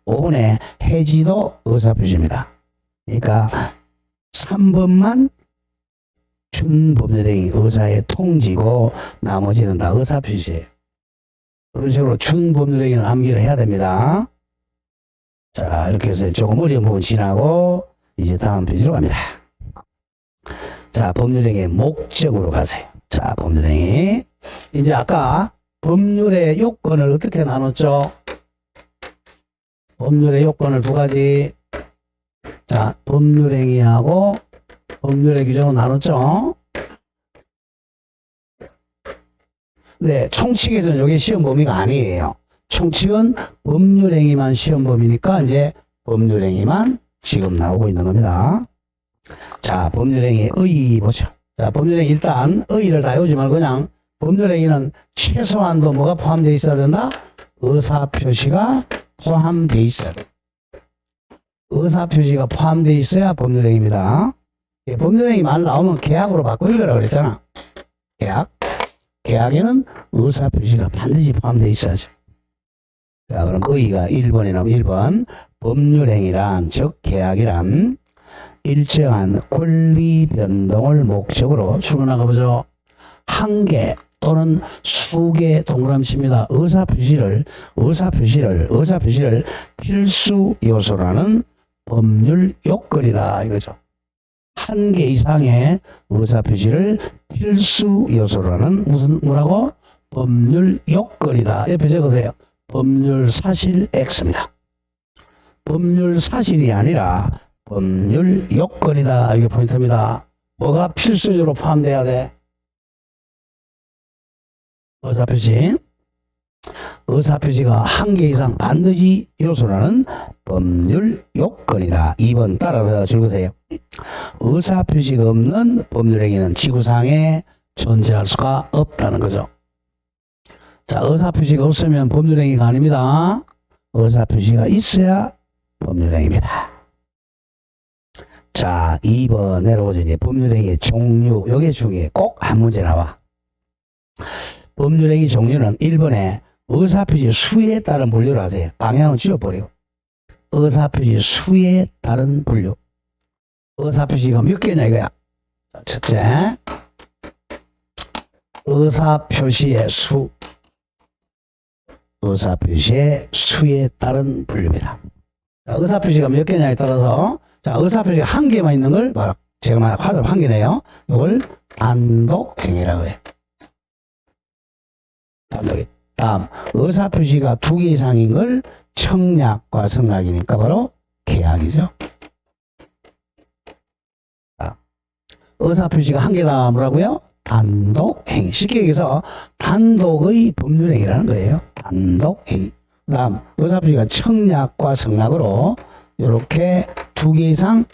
5번의 해지도 의사표시입니다. 그러니까 3번만 준법률행위 의사의 통지고 나머지는 다 의사표시예요. 그런 식으로 준법률행위는 암기를 해야 됩니다. 자, 이렇게 해서 조금 어려운 부분 지나고 이제 다음 페이지로 갑니다. 자, 법률행위의 목적으로 가세요. 자, 법률행위. 이제 아까 법률의 요건을 어떻게 나눴죠? 법률의 요건을 두 가지. 자, 법률행위하고 법률의 규정을 나눴죠? 네, 총칙에서는 이게 시험 범위가 아니에요. 총칙은 법률행위만 시험 범위니까 이제 법률행위만 지금 나오고 있는 겁니다. 자, 법률행위 의 보죠. 자, 법률행위 일단 의를 다 외우지 말고 그냥 법률행위는 최소한도 뭐가 포함되어 있어야 된다? 의사표시가 포함되어 있어야 돼. 의사표시가 포함되어 있어야 법률행위입니다. 예, 법률행위 말 나오면 계약으로 바꿔 읽으라고 그랬잖아. 계약에는 의사표시가 반드시 포함되어 있어야죠. 자, 그럼 의의가 1번이 나오면 1번. 법률행위란, 즉 계약이란 일정한 권리 변동을 목적으로 출근하가 보죠. 한 개 또는 수개 동그라미칩니다. 의사표시를 필수 요소라는 법률 요건이다 이거죠. 한 개 이상의 의사표시를 필수 요소라는 뭐라고? 법률 요건이다. 옆에 적으세요. 법률 사실 X입니다. 법률 사실이 아니라 법률 요건이다. 이게 포인트입니다. 뭐가 필수적으로 포함돼야 돼? 의사표시. 의사표시가 한 개 이상 반드시 요소라는 법률 요건이다. 2번 따라서 적으세요. 의사표시가 없는 법률행위는 지구상에 존재할 수가 없다는 거죠. 자, 의사표시가 없으면 법률행위가 아닙니다. 의사표시가 있어야 법률행위입니다. 자, 2번 내려오죠. 이제 법률행위의 종류. 요게 중요해. 꼭 한 문제 나와. 법률행위 종류는 1번에 의사표시 수에 따른 분류를 하세요. 방향은 지워버리고. 의사표시 수에 따른 분류. 의사표시가 몇 개냐 이거야. 첫째, 의사표시의 수. 의사표시의 수에 따른 분류입니다. 자, 의사표시가 몇 개냐에 따라서, 자, 의사표시가 한 개만 있는 걸, 바로 제가 말한 화답 한 개네요. 이걸 단독행위라고 해요. 단독이. 다음, 의사표시가 두 개 이상인 걸 청약과 승낙이니까 바로 계약이죠. 자, 의사표시가 한 개다 뭐라고요? 단독행위. 쉽게 얘기해서 단독의 법률행위라는 거예요. 단독행위. 그 다음, 의사표시가 청약과 승낙으로 이렇게 두 개 이상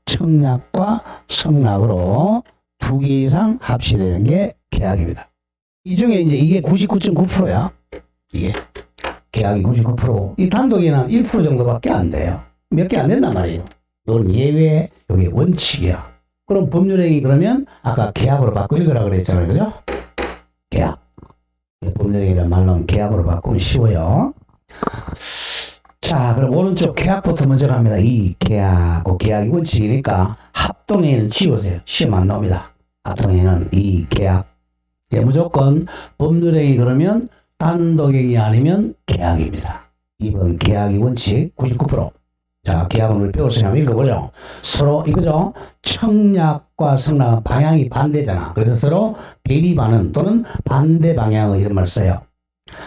청약과 승낙으로 두 개 이상 합치되는 게 계약입니다. 이 중에 이제 이게 99.9%야. 이게 계약이 99%. 이 단독에는 1% 정도밖에 안 돼요. 몇 개 안 된단 말이에요. 이건 예외, 여기 원칙이야. 그럼 법률행위 그러면 아까 계약으로 바꿔 읽으라 그랬잖아요. 그죠? 계약. 법률행위란 말로는 계약으로 바꾸면 쉬워요. 자, 그럼 오른쪽 계약부터 먼저 갑니다. 이 계약하고 계약이 원칙이니까 합동행위는 지우세요. 시험 안 나옵니다. 합동행위는 이 계약. 예, 무조건 법률행위 그러면 단독행위 아니면 계약입니다. 2번 계약이 원칙 99%. 자, 계약은 우리 배웠으면 한번 읽어보죠. 서로 이거죠. 청약과 승낙 방향이 반대잖아. 그래서 서로 대립하는 또는 반대 방향의 이런 말을 써요.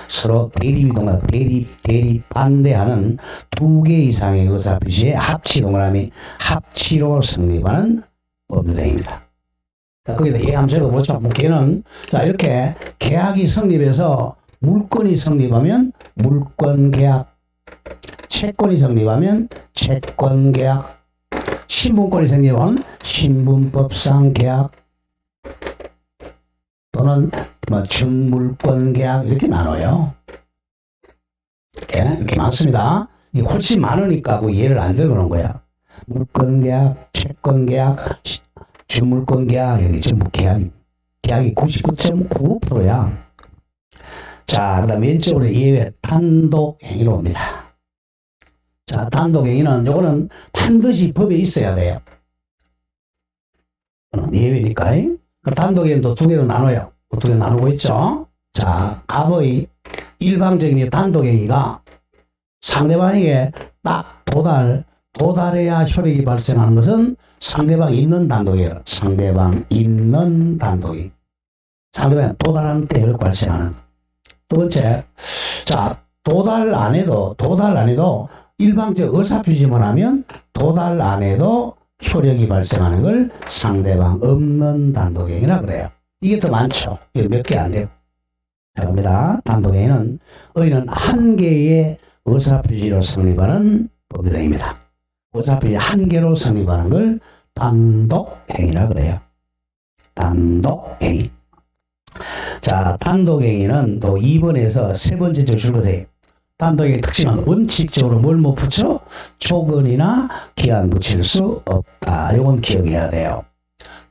서로 대립이동과 대립 반대하는 두 개 이상의 의사표시의 합치 동그라미 합치로 성립하는 법률행위입니다. 자, 거기다 예 한번 적어보죠. 뭐 걔는 자 이렇게 계약이 성립해서 물건이 성립하면 물권계약, 채권이 성립하면 채권계약, 신분권이 성립하면 신분법상 계약 또는 뭐 준물권계약 이렇게 나눠요. 이렇게 많습니다. 이게 훨씬 많으니까 그 예를 안 적어놓은 거야. 물권계약, 채권계약, 준물권계약 여기 전부 계약입니다. 계약이 99.9%야. 자, 그 다음 왼쪽으로 예외 단독행위로 옵니다. 자, 단독행위는 요거는 반드시 법에 있어야 돼요. 예외니까. 단독행위도 두 개로 나눠요. 두 개 나누고 있죠. 자, 갑의 일방적인 단독행위가 상대방에게 딱 도달해야 효력이 발생하는 것은 상대방 있는 단독이에요. 상대방 있는 단독이. 상대방이 도달하는 때 효력 발생하는. 두 번째, 자, 도달 안 해도 일방적 의사표시만 하면 도달 안 해도 효력이 발생하는 걸 상대방 없는 단독행위라 그래요. 이게 더 많죠. 이게 몇 개 안 돼요. 자, 갑니다. 단독행위는 의는 한 개의 의사표시로 성립하는 법률행위입니다. 의사표시 한 개로 성립하는 걸 단독행위라 그래요. 단독행위. 자, 단독행위는 또 2번에서 세 번째 줄 보세요. 단독행위 특징은 원칙적으로 뭘 못 붙여? 조건이나 기한 붙일 수 없다. 이건 기억해야 돼요.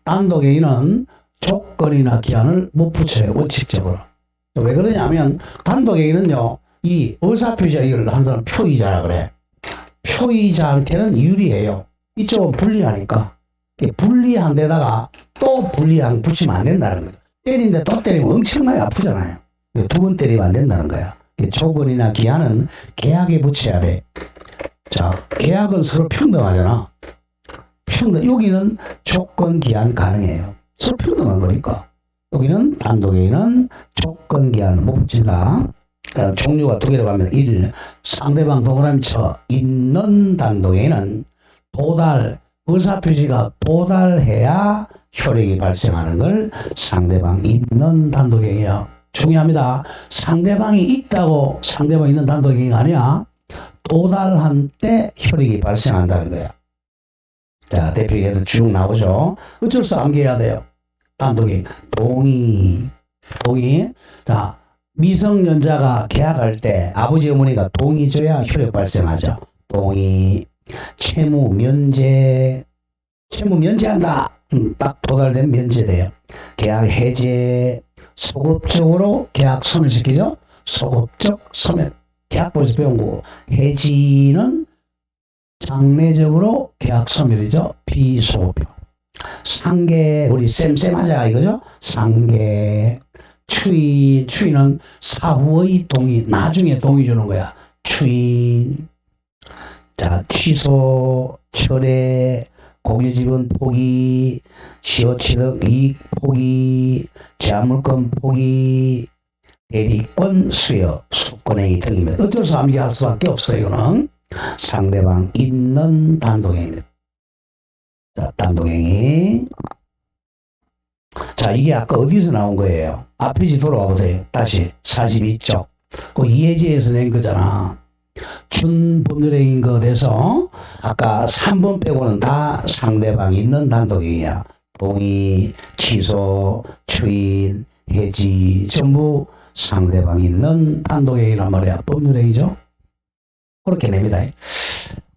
단독행위는 조건이나 기한을 못 붙여요. 원칙적으로. 왜 그러냐면 단독행위는요. 이 의사표시를 하는 사람은 표의자라 그래. 표의자한테는 유리해요. 이쪽은 불리하니까. 불리한 데다가 또 불리한 붙이면 안 된다는 거예요. 때리는데 또 때리면 엄청나게 아프잖아요. 두 번 때리면 안 된다는 거야. 조건이나 기한은 계약에 붙여야 돼. 자, 계약은 서로 평등하잖아. 여기는 조건, 기한 가능해요. 서로 평등한 거니까. 여기는 단독행위는 조건, 기한을 못 붙인다. 종류가 두 개로 가면 1. 상대방 동그라미 쳐 있는 단독행위는 의사표시가 도달해야 효력이 발생하는 걸 상대방 있는 단독행위야. 중요합니다. 상대방이 있다고 상대방이 있는 단독행위가 아니야. 도달한 때 효력이 발생한다는 거야. 자, 대표계도 쭉 나오죠. 어쩔 수 암기해야 돼요. 단독행위. 동의. 자, 미성년자가 계약할 때 아버지 어머니가 동의 줘야 효력 발생하죠. 동의. 채무 면제한다. 딱 도달된 면제돼요. 계약 해제. 소급적으로 계약 소멸시키죠. 소급적 소멸. 계약법에서 배운 거고. 해지는 장례적으로 계약 소멸이죠. 비소급. 상계, 우리 쌤하자 이거죠. 상계. 추인은 사후의 동의, 나중에 동의 주는 거야. 추인. 자, 취소, 철회, 공유지분 포기, 시효취득 이익 포기, 제한물권 포기, 대리권 수여, 수권행위 등입니다. 어쩔 수 암기할 수밖에 없어요. 이거는 상대방 있는 단독행위입니다. 자, 단독행위. 자, 이게 아까 어디서 나온 거예요? 앞에지 돌아와 보세요. 다시 42쪽. 그 이해지에서 낸 거잖아. 준법률행위인 것에서 아까 3번 빼고는 다 상대방 있는 단독행위야. 동의, 취소, 추인, 해지 전부 상대방 있는 단독행위란 말이야. 법률행위죠. 그렇게 냅니다.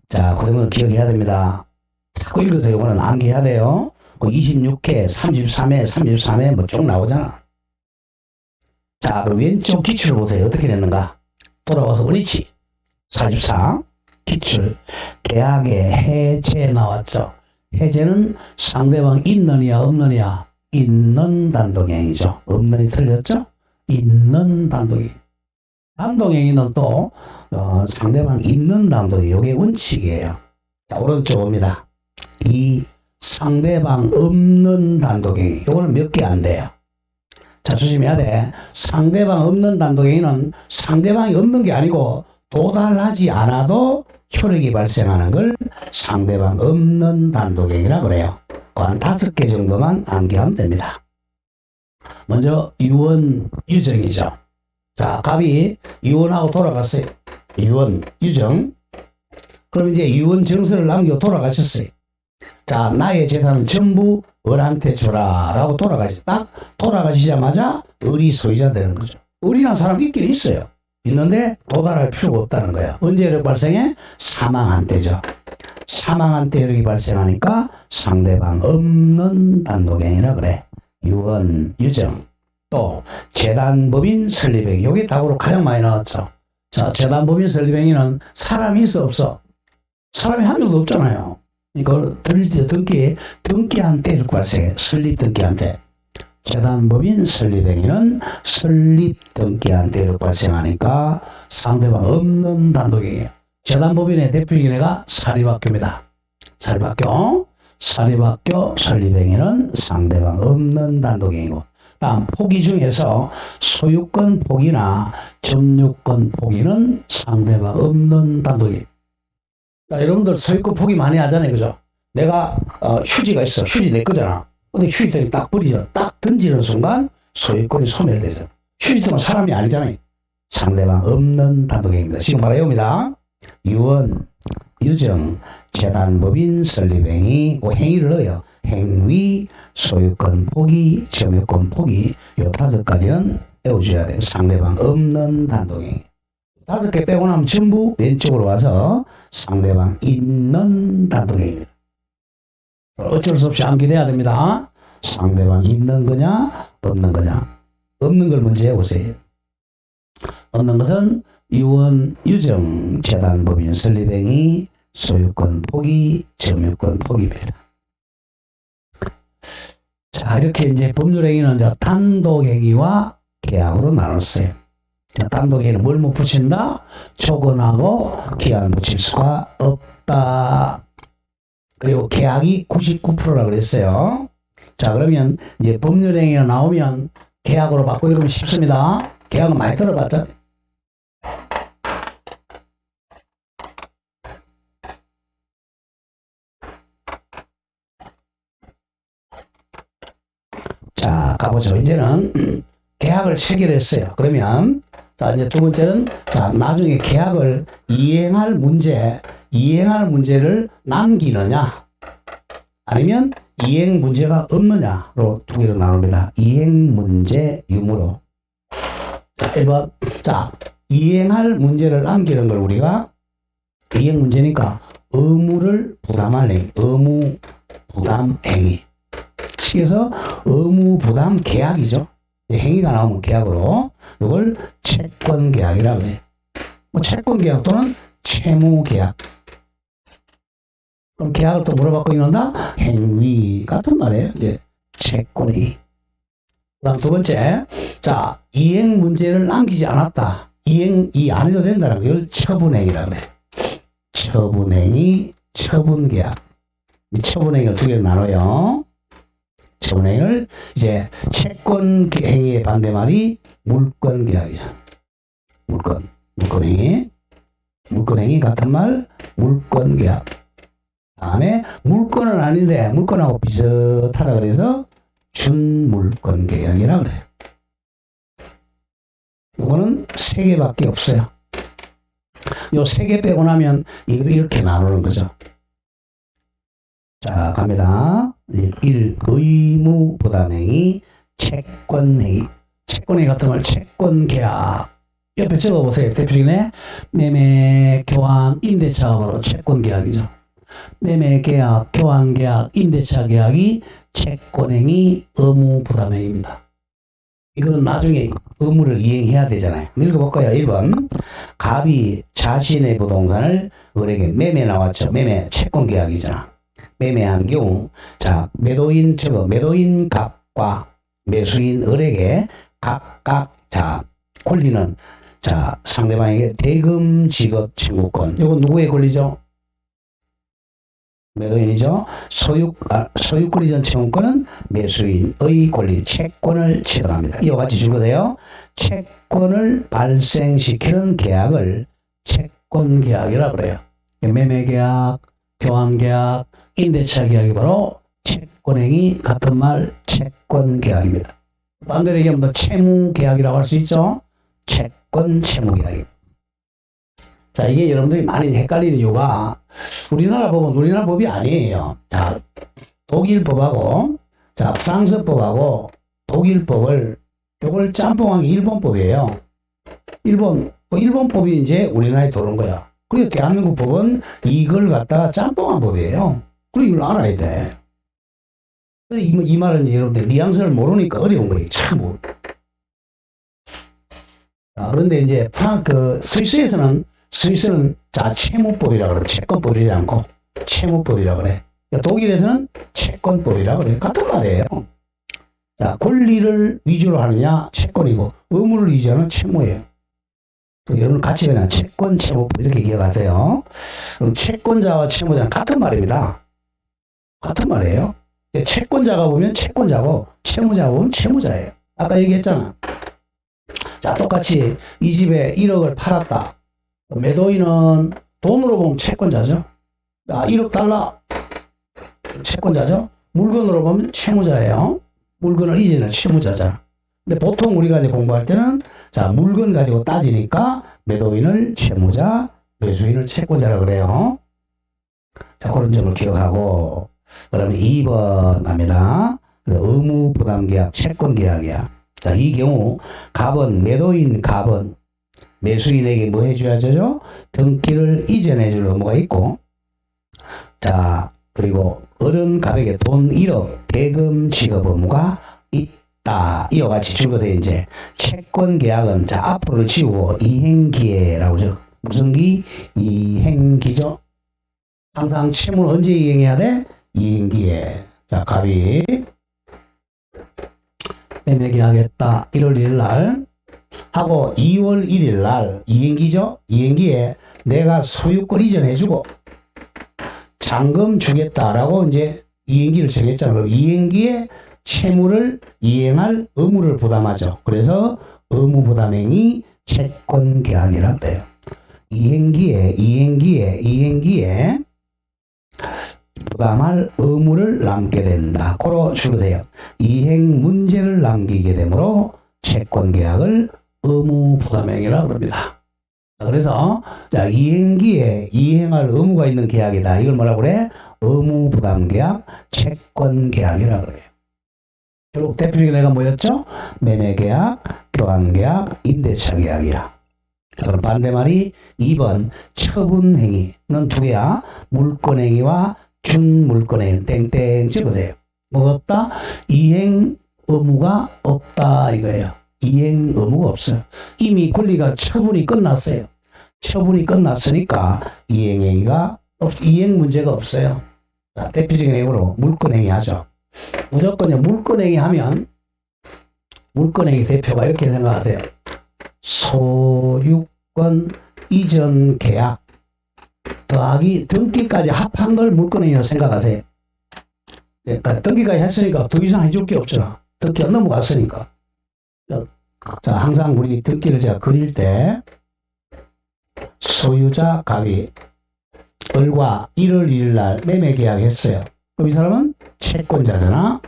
자, 그 정도는 기억해야 됩니다. 자꾸 읽어서 이거는 암기해야 돼요. 26회, 33회 뭐 쭉 나오잖아. 자, 그럼 왼쪽 기출을 보세요. 어떻게 냈는가? 돌아와서 원위치 44 기출 계약의 해제 나왔죠. 해제는 상대방 있느냐 없느냐. 있는 단독행위죠. 없느니 틀렸죠? 있는 단독행위. 단독행위는 또 상대방 있는 단독행위. 이게 원칙이에요. 자, 오른쪽 옵니다. 이 상대방 없는 단독행위. 이거는 몇 개 안 돼요. 자, 조심해야 돼. 상대방 없는 단독행위는 상대방이 없는 게 아니고 도달하지 않아도 효력이 발생하는 걸 상대방 없는 단독행위라 그래요. 한 5개 정도만 암기하면 됩니다. 먼저 유언, 유정이죠. 자, 갑이 유언하고 돌아갔어요. 유언, 유정. 그럼 이제 유언 정서를 남겨 돌아가셨어요. 자, 나의 재산은 전부 을한테 줘라 라고 딱 돌아가시자마자 을이 소유자 되는 거죠. 을이라는 사람이 있긴 있어요. 있는데 도달할 필요가 없다는 거예요. 언제 효력 발생해? 사망한 때죠. 사망한 때 효력이 발생하니까 상대방 없는 단독행위라 그래. 유언, 유정, 또 재단법인 설립행위. 요게 답으로 가장 많이 나왔죠. 자, 재단법인 설립행위는 사람이 있어 없어? 사람이 한 명도 없잖아요. 이걸 등기한 때를 발생해. 설립 등기한 때. 재단법인 설립행위는 설립 등기한 때를 발생하니까 상대방 없는 단독행위예요. 재단법인의 대표적인 애가 사립학교입니다. 사립학교 설립행위는 상대방 없는 단독행위고, 다음 포기 중에서 소유권 포기나 점유권 포기는 상대방 없는 단독행위. 자, 여러분들 소유권 포기 많이 하잖아요, 그죠? 내가 휴지가 있어. 휴지 내 거잖아. 근데 휴지통에 딱 버리죠. 딱 던지는 순간 소유권이 소멸되죠. 휴지통은 사람이 아니잖아요. 상대방 없는 단독행위입니다. 지금 바로 이겁니다. 유언, 유정, 재단법인 설립행위, 행위를 넣어요. 행위, 소유권 포기, 점유권 포기, 요 5가지는 외워줘야 돼요. 상대방 없는 단독행위. 5개 빼고 나면 전부 왼쪽으로 와서 상대방 있는 단독행위입니다. 어쩔 수 없이 암기돼야 됩니다. 상대방 있는 거냐, 없는 거냐. 없는 걸 먼저 해보세요. 없는 것은 유언, 유정, 재단법인 설립행위, 소유권 포기, 점유권 포기입니다. 자, 이렇게 이제 법률행위는 단독행위와 계약으로 나눴어요. 자, 단독행위는 뭘 못 붙인다? 조건하고 기한을 붙일 수가 없다. 그리고 계약이 99%라고 그랬어요. 자, 그러면 이제 법률행위가 나오면 계약으로 바꾸기 그러면 쉽습니다. 계약은 많이 들어봤잖아요. 자, 가보죠. 이제는 계약을 체결했어요. 그러면 자, 이제 두 번째는 자, 나중에 계약을 이행할 문제를 남기느냐 아니면 이행 문제가 없느냐로 두 개로 나눕니다. 이행 문제 유무로. 자, 1번. 자, 이행할 문제를 남기는 걸 우리가 이행 문제니까 의무를 부담할 행위, 의무 부담 행위. 식에서 의무 부담 계약이죠. 행위가 나오면 계약으로 이걸 채권 계약이라고 해요. 뭐 채권 계약 또는 채무 계약. 그럼 계약을 또 물어봤고 있는다? 행위 같은 말이에요. 이제 채권이. 그다음 두 번째, 자, 이행 문제를 남기지 않았다. 이행이 안 해도 된다는 걸 처분행위라고 그래. 처분행위, 처분계약. 이 처분행위를 두 개로 나눠요. 처분행위를 이제 채권행위의 반대말이 물권계약이죠. 물권행위 같은 말, 물권계약. 다음에 물권은 아닌데 물권하고 비슷하다 그래서 준물권계약이라고 그래요. 이거는 3개밖에 없어요. 요 3개 빼고 나면 이렇게 나누는 거죠. 자, 갑니다. 1. 의무 부담행위, 채권행위. 채권행위 같은 걸 채권계약. 옆에 적어보세요. 대표적인 매매, 교환, 임대차 바로 채권계약이죠. 매매 계약, 교환 계약, 임대차 계약이 채권행위, 의무 부담행위입니다. 이거는 나중에 의무를 이행해야 되잖아요. 읽어볼까요? 1번. 갑이 자신의 부동산을 을에게 매매 나왔죠. 매매 채권 계약이잖아. 매매한 경우, 자, 매도인 갑과 매수인 을에게 각각, 자, 권리는, 자, 상대방에게 대금 지급 청구권. 이건 누구의 권리죠? 매도인이죠. 소유권 이전 청구권은 매수인의 권리, 채권을 취득합니다. 이와 같이 줄거돼요. 채권을 발생시키는 계약을 채권계약이라고 그래요. 매매계약, 교환계약, 임대차 계약이 바로 채권행위 같은 말 채권계약입니다. 반대로 얘기하면 채무계약이라고 할 수 있죠. 채권 채무계약입니다. 자, 이게 여러분들이 많이 헷갈리는 이유가 우리나라 법은 우리나라 법이 아니에요. 자, 독일법하고 자, 프랑스법하고 독일법을 요걸 짬뽕한 게 일본법이에요. 일본법이 이제 우리나라에 들어온 거야. 그리고 대한민국 법은 이걸 갖다가 짬뽕한 법이에요. 그리고 이걸 알아야 돼. 이 말은 여러분들 뉘앙스를 모르니까 어려운 거예요. 참. 그런데 이제 스위스는 자, 채무법이라고 그래요. 채권법이지 않고 채무법이라고 그래. 그러니까 독일에서는 채권법이라고 그래요. 같은 말이에요. 자, 권리를 위주로 하느냐 채권이고 의무를 위주로 하는 채무예요. 여러분 같이 그냥 채권, 채무법 이렇게 기억하세요. 그럼 채권자와 채무자는 같은 말입니다. 같은 말이에요. 채권자가 보면 채권자고 채무자가 보면 채무자예요. 아까 얘기했잖아. 자, 똑같이 이 집에 1억을 팔았다. 매도인은 돈으로 보면 채권자죠. 1억 달러 채권자죠. 물건으로 보면 채무자예요. 물건을 이제는 채무자잖아. 근데 보통 우리가 이제 공부할 때는 자, 물건 가지고 따지니까 매도인을 채무자, 매수인을 채권자라 그래요. 자, 그런 점을 기억하고 그러면 2번 갑니다. 의무 부담 계약, 채권 계약이야. 자, 이 경우 갑은 매도인 갑은 매수인에게 뭐 해줘야죠? 등기를 이전해 줄 의무가 있고, 자, 그리고 어른 갑에게 돈 1억 대금 지급 의무가 있다. 이와 같이 줄거서 이제 채권 계약은 자, 앞으로를 지우고 이행기해라고 하죠. 무슨 기? 이행기죠. 항상 채무는 언제 이행해야 돼? 이행기해. 자, 갑이 매매 계약했다. 1월 1일 날 하고 2월 1일 날 이행기죠. 이행기에 내가 소유권 이전해주고 잔금 주겠다라고 이제 이행기를 정했잖아요. 이행기에 채무를 이행할 의무를 부담하죠. 그래서 의무 부담행위 채권 계약이라고 해요. 이행기에 부담할 의무를 남게 된다. 고로 줄으세요. 이행 문제를 남기게 되므로 채권 계약을 의무 부담행위라고 합니다. 그래서 자, 이행기에 이행할 의무가 있는 계약이다. 이걸 뭐라고 그래? 의무 부담 계약, 채권 계약이라고 그래요. 결국 대표적인 애가 뭐였죠? 매매 계약, 교환 계약, 임대차 계약이야. 그럼 반대말이 2번 처분 행위는 두 개야. 물권 행위와 준물권 행위. 땡땡 찍으세요. 뭐가 없다? 이행 의무가 없다 이거예요. 이행 의무가 없어요. 이미 권리가 처분이 끝났어요. 처분이 끝났으니까 이행 문제가 없어요. 자, 대표적인 행위로 물권행위 하죠. 무조건 물권행위 하면 물권행위 대표가 이렇게 생각하세요. 소유권 이전 계약 더하기 등기까지 합한 걸 물권행위라고 생각하세요. 그러니까 등기까지 했으니까 더 이상 해줄 게 없잖아. 등기가 넘어갔으니까. 자, 항상 우리 등기를 제가 그릴 때 소유자 갑이 을과 1월 1일 날 매매 계약했어요. 그럼 이 사람은 채권자잖아.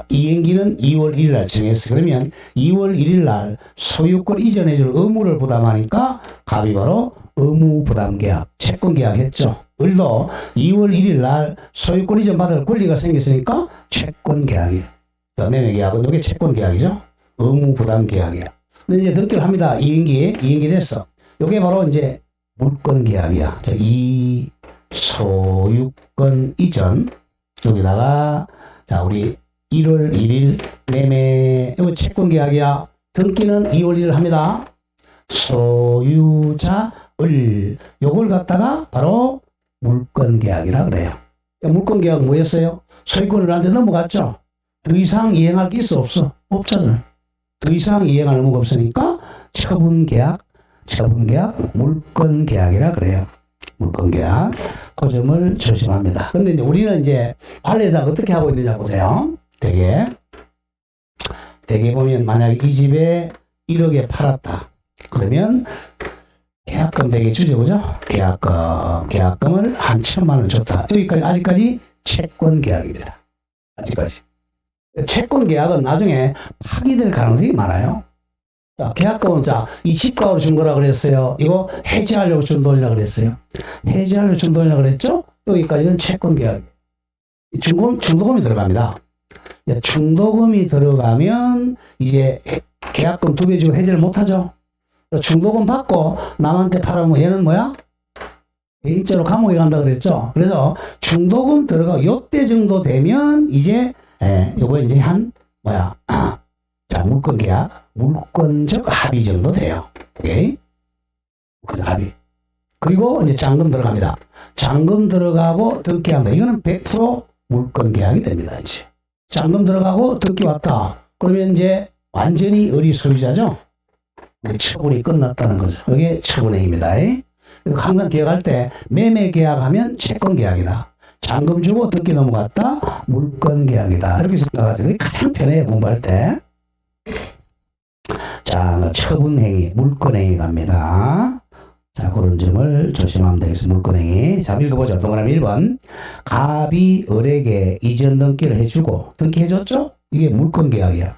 이행기는 2월 1일 날 정했어요. 그러면 2월 1일 날 소유권 이전해줄 의무를 부담하니까 갑이 바로 의무 부담 계약, 채권 계약했죠. 을도 2월 1일 날 소유권 이전 받을 권리가 생겼으니까 채권 계약이에요. 매매 계약은 이게 채권 계약이죠. 의무 부담 계약이야. 근데 이제 등기를 합니다. 이행기 됐어. 이게 바로 이제 물권 계약이야. 자, 이 소유권 이전 여기다가 자, 우리 1월 1일 매매 이거 채권 계약이야. 등기는 2월 1일 합니다. 소유자 을 요걸 갖다가 바로 물권 계약이라 그래요. 그러니까 물권 계약 뭐였어요? 소유권을 나한테 넘어갔죠. 더 이상 이행할 게 있어 없어? 없잖아요. 더 이상 이행할 의무가 없으니까 처분 계약, 물권 계약이라 그래요. 물권 계약. 그 점을 조심합니다. 근데 이제 우리는 이제 관례상 어떻게 하고 있느냐 보세요. 대개 보면 만약에 이 집에 1억에 팔았다. 그러면 계약금 되게 주죠, 그죠? 계약금을 한 1,000만 원 줬다. 여기까지 아직까지 채권 계약입니다. 아직까지. 채권 계약은 나중에 파기될 가능성이 많아요. 자, 계약금은 자, 이 집값으로 준 거라 그랬어요. 이거 해지하려고 준 돈이라 그랬어요. 해지하려고 준 돈이라 그랬죠? 여기까지는 채권 계약. 중도금이 들어갑니다. 중도금이 들어가면 이제 계약금 2배 주고 해지를 못 하죠. 중도금 받고 남한테 팔으면 얘는 뭐야? 대입자로 감옥에 간다 그랬죠. 그래서 중도금 들어가 요때 정도 되면 이제 요거 이제 한 자, 물권계약, 물권적 합의 정도 돼요. 오케이? 합의. 그리고 이제 잔금 들어갑니다. 잔금 들어가고 등기한다. 이거는 100% 물권계약이 됩니다. 이제 잔금 들어가고 등기 왔다. 그러면 이제 완전히 의리 소유자죠. 처분이 끝났다는 거죠. 이게 처분행위입니다. 그래서 항상 기억할 때 매매 계약하면 채권 계약이다. 잔금 주고 등기 넘어갔다. 물권 계약이다. 이렇게 생각하세요. 가장 편해요. 공부할 때. 자, 처분행위, 물권행위 갑니다. 자, 그런 점을 조심하면 되겠습니다. 물권행위. 자, 읽어보죠. 동그라미 1번. 갑이 을에게 이전 등기를 해주고, 등기해줬죠? 이게 물권계약이야.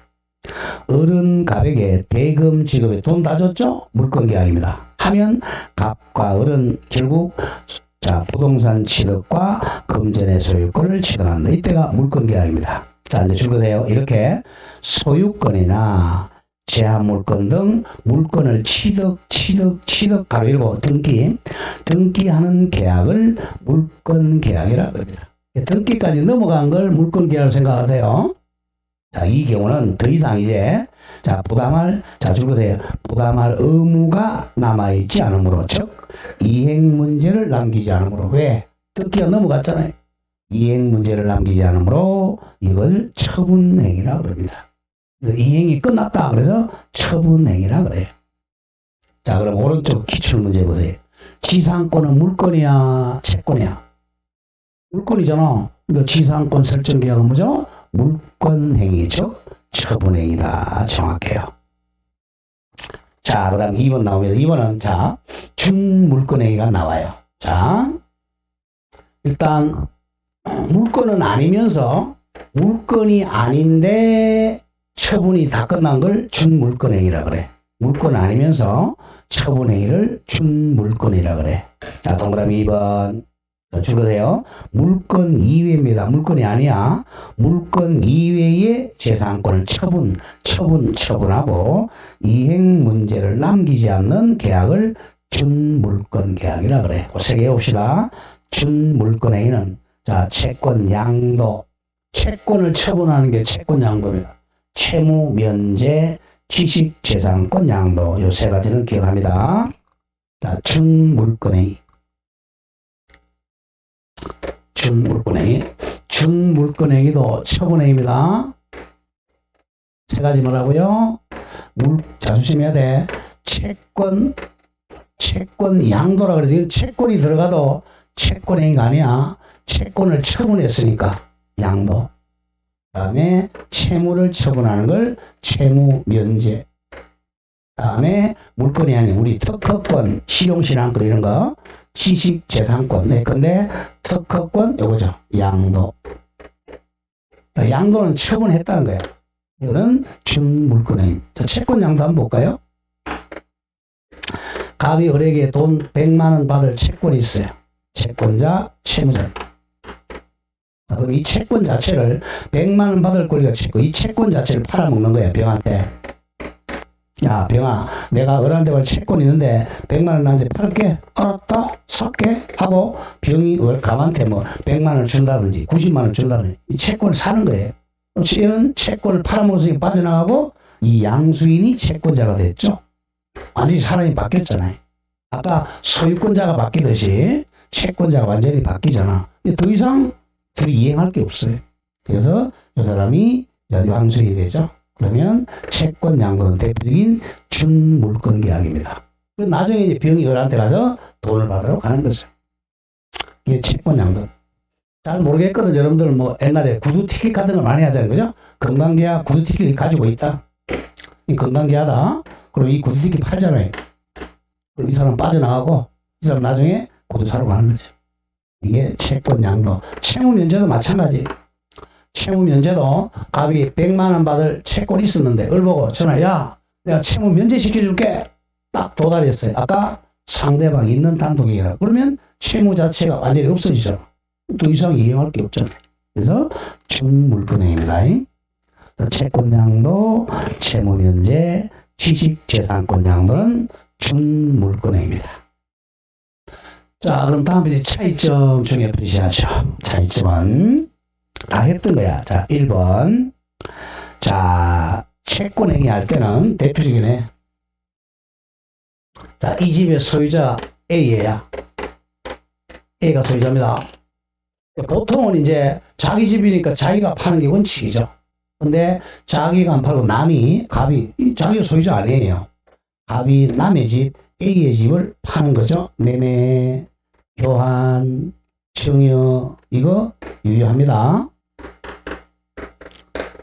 을은 갑에게 대금 지급에 돈 다 줬죠? 물권계약입니다. 하면 갑과 을은 결국 자, 부동산 취득과 금전의 소유권을 취득한다. 이때가 물권계약입니다. 자, 이제 줄거세요. 이렇게 소유권이나 제한물권 등 물건을 가로 열고 등기하는 계약을 물권계약이라고 합니다. 등기까지 넘어간 걸 물권계약으로 생각하세요. 자, 이 경우는 더 이상 이제 줄거세요. 부담할 의무가 남아있지 않으므로, 즉 이행 문제를 남기지 않으므로. 왜? 등기가 넘어갔잖아요. 이행 문제를 남기지 않으므로 이걸 처분행위라고 합니다. 이행이 끝났다. 그래서 처분행위라 그래요. 자, 그럼 오른쪽 기출문제 보세요. 지상권은 물권이야, 채권이야? 물권이잖아. 그러니까 지상권 설정 계약은 뭐죠? 물권행위, 즉 처분행위다. 정확해요. 자, 그 다음 2번 나오면 2번은 자, 준물권행위가 나와요. 자, 일단 물권은 아니면서 물권이 아닌데 처분이 다 끝난 걸 준물권행위라 그래. 물권 아니면서 처분행위를 준물권이라 그래. 자, 동그라미 2번. 줄거세요. 물권 이외입니다. 물권이 아니야. 물권 이외의 재산권을 처분하고 이행 문제를 남기지 않는 계약을 준물권 계약이라 그래. 세 개 해봅시다. 준물권행위는 자, 채권 양도. 채권을 처분하는 게 채권 양도입니다. 채무 면제, 지식재산권 양도. 요 세 가지는 기억합니다. 자, 준물권행위. 준물권행위도 처분행위입니다. 세 가지 뭐라고요? 자, 조심해야 돼. 채권 양도라 그러지. 채권이 들어가도 채권행위가 아니야. 채권을 처분했으니까 양도. 그 다음에 채무를 처분하는 걸 채무면제. 그 다음에 물건이 아닌 우리 특허권, 실용신앙권 이런 거 지식재산권. 네, 근데 특허권 요거죠. 양도. 양도는 처분했다는 거야. 이거는 준물권행위. 자, 채권 양도 한번 볼까요? 갑이 을에게 돈 100만 원 받을 채권이 있어요. 채권자, 채무자. 그럼 이 채권 자체를 100만 원 받을 권리가 채권. 이 채권 자체를 팔아먹는 거야, 병한테. 야, 병아, 내가 을한테 갈 채권이 있는데 100만 원 나한테 팔게. 알았다, 살게 하고 병이 갑한테 뭐 100만 원을 준다든지 90만 원을 준다든지 이 채권을 사는 거예요. 얘는 채권을 팔아먹어서 빠져나가고 이 양수인이 채권자가 됐죠. 완전히 사람이 바뀌었잖아요. 아까 소유권자가 바뀌듯이 채권자가 완전히 바뀌잖아. 더 이상 둘이 이행할 게 없어요. 그래서 이 사람이 양수인이 되죠. 그러면 채권 양도는 대표적인 준물권 계약입니다. 나중에 이제 병이 을한테 가서 돈을 받으러 가는 거죠. 이게 채권 양도. 잘 모르겠거든. 여러분들 뭐 옛날에 구두 티켓 같은 거 많이 하잖아요. 그죠? 건강계약 구두 티켓을 가지고 있다. 이 건강계약다. 그럼 이 구두 티켓 팔잖아요. 그럼 이 사람 빠져나가고 이 사람 나중에 구두 사러 가는 거죠. 이게 채권 양도. 채무 면제도 마찬가지. 채무 면제도 갑이 100만 원 받을 채권이 있었는데 을 보고 전화, 야, 내가 채무 면제 시켜줄게. 딱 도달했어요. 아까 상대방 있는 단독이라. 그러면 채무 자체가 완전히 없어지죠. 더 이상 이행할 게 없잖아요. 그래서 준물권행위입니다. 채권 양도, 채무 면제, 지식재산권 양도는 준물권행위입니다. 자, 그럼 다음 이제 차이점 중에 표시하죠. 차이점은 다 했던 거야. 자, 1번. 자, 채권행위 할 때는 대표적이네. 자, 이 집의 소유자 A야. A가 소유자입니다. 보통은 이제 자기 집이니까 자기가 파는 게 원칙이죠. 근데 자기가 안 팔고 남이, 갑이, 자기가 소유자 아니에요. 갑이 남의 집, A의 집을 파는 거죠. 매매, 교환, 증여, 이거 유효합니다.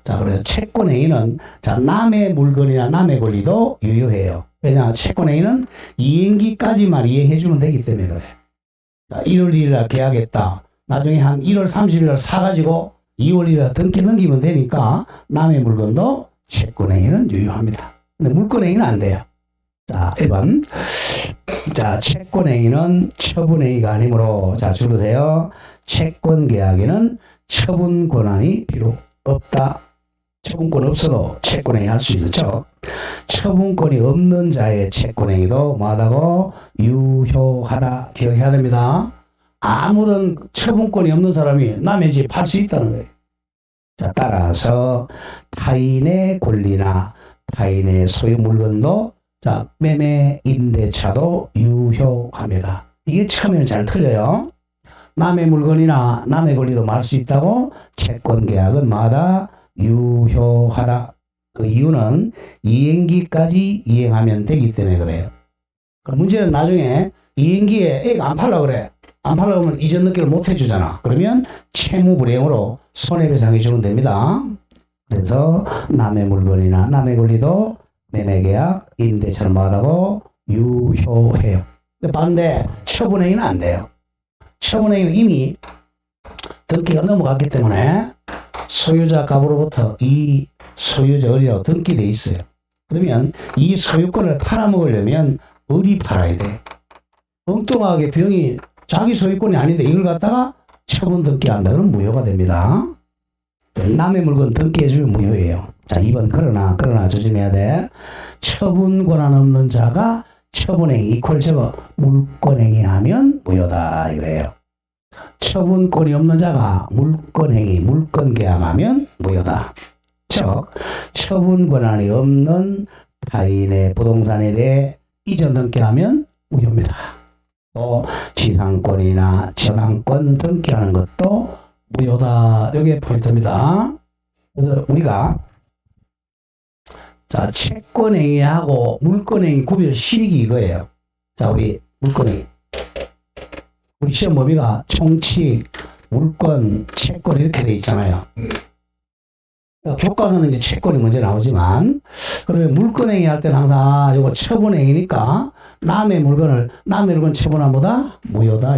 자, 그래서 채권행위는, 자, 남의 물건이나 남의 권리도 유효해요. 왜냐, 채권행위는 이행기까지만 이행해주면 되기 때문에 그래. 자, 1월 1일 날 계약했다. 나중에 한 1월 30일 날 사가지고 2월 1일 날 등기 넘기면 되니까 남의 물건도 채권행위는 유효합니다. 근데 물건행위는 안 돼요. 자, 1번. 자, 채권행위는 처분행위가 아니므로, 자, 줄으세요. 채권계약에는 처분 권한이 필요 없다. 처분권 없어도 채권행위 할 수 있죠. 처분권이 없는 자의 채권행위도 뭐하다고? 유효하다. 기억해야 됩니다. 아무런 처분권이 없는 사람이 남의 집 팔 수 있다는 거예요. 자, 따라서 타인의 권리나 타인의 소유 물건도, 자, 매매 임대차도 유효합니다. 이게 처음에는 잘 틀려요. 남의 물건이나 남의 권리도 말 수 있다고, 채권계약은 뭐하다? 유효하다. 그 이유는 이행기까지 이행하면 되기 때문에 그래요. 그럼 문제는 나중에 이행기에 A가 안 팔라 그래. 안 팔라 그러면 이전 등기를 못 해주잖아. 그러면 채무불이행으로 손해배상해 주면 됩니다. 그래서 남의 물건이나 남의 권리도 매매계약, 임대차는 뭐하다고? 유효해요. 근데 반대 처분행위는 안 돼요. 처분행위는 이미 등기가 넘어갔기 때문에 소유자 갑으로부터 이 소유자 을이라고 등기돼 있어요. 그러면 이 소유권을 팔아먹으려면 을이 팔아야 돼. 엉뚱하게 병이 자기 소유권이 아닌데 이걸 갖다가 처분 등기한다. 그러면 무효가 됩니다. 남의 물건 등기해주면 무효예요. 자, 2번 그러나 조심해야 돼. 처분 권한 없는 자가 처분행위 이퀄 저거 물권행위 하면 무효다 이거예요. 처분권이 없는 자가 물권행위, 물권계약하면 무효다. 즉, 처분 권한이 없는 타인의 부동산에 대해 이전 등기하면 무효입니다. 또 지상권이나 저당권 등기하는 것도 무효다. 이게 포인트입니다. 그래서 우리가, 자, 채권행위하고 물권행위 구별 실익이 이거예요. 자, 우리 물권행위. 우리 시험 범위가 총칙, 물권, 채권 이렇게 돼 있잖아요. 교과서는 이제 채권이 먼저 나오지만, 그러면 물권행위 할 때는 항상 이거 처분행위니까 남의 물건 처분한 보다 무효다.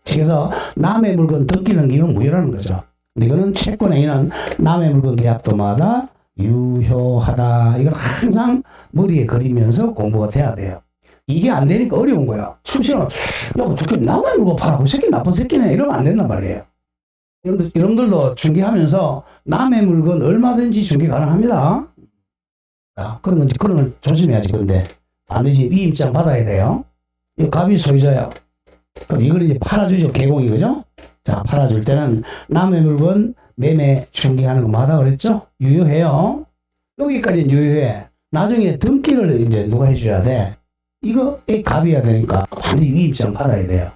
그래서 남의 물건 등기 넘기면 무효라는 거죠. 이거는 채권행위는 남의 물건 계약도마다 유효하다. 이걸 항상 머리에 그리면서 공부가 돼야 돼요. 이게 안 되니까 어려운 거야. 숨쉬면, 야, 어떻게 남의 물건 팔아? 그 새끼 나쁜 새끼네. 이러면 안 된단 말이에요. 여러분들도 중개하면서 남의 물건 얼마든지 중개 가능합니다. 그런 건 조심해야지. 그런데 반드시 위임장 받아야 돼요. 이 갑이 소유자야. 그럼 이걸 이제 팔아주죠. 개공이, 그죠? 자, 팔아줄 때는 남의 물건 매매 중개하는 거 마다 그랬죠? 유효해요. 여기까지는 유효해. 나중에 등기를 이제 누가 해줘야 돼? 이거 갑이어야 되니까 반드시 위임장 받아야 돼요.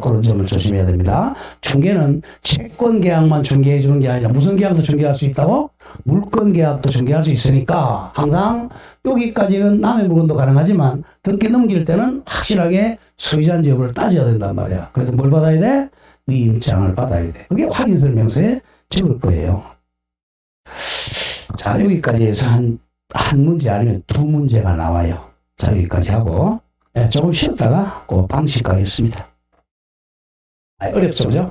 그런 점을 조심해야 됩니다. 중개는 채권 계약만 중개해 주는 게 아니라 무슨 계약도 중개할 수 있다고? 물권 계약도 중개할 수 있으니까 항상 여기까지는 남의 물건도 가능하지만 등기 넘길 때는 확실하게 소유자인지 여부를 따져야 된단 말이야. 그래서 뭘 받아야 돼? 위임장을 받아야 돼. 그게 확인설명서에 적을 거예요. 자, 여기까지 해서 한 문제 아니면 두 문제가 나와요. 자, 여기까지 하고 조금 쉬었다가 그 방식 가겠습니다. 어렵죠, 그죠?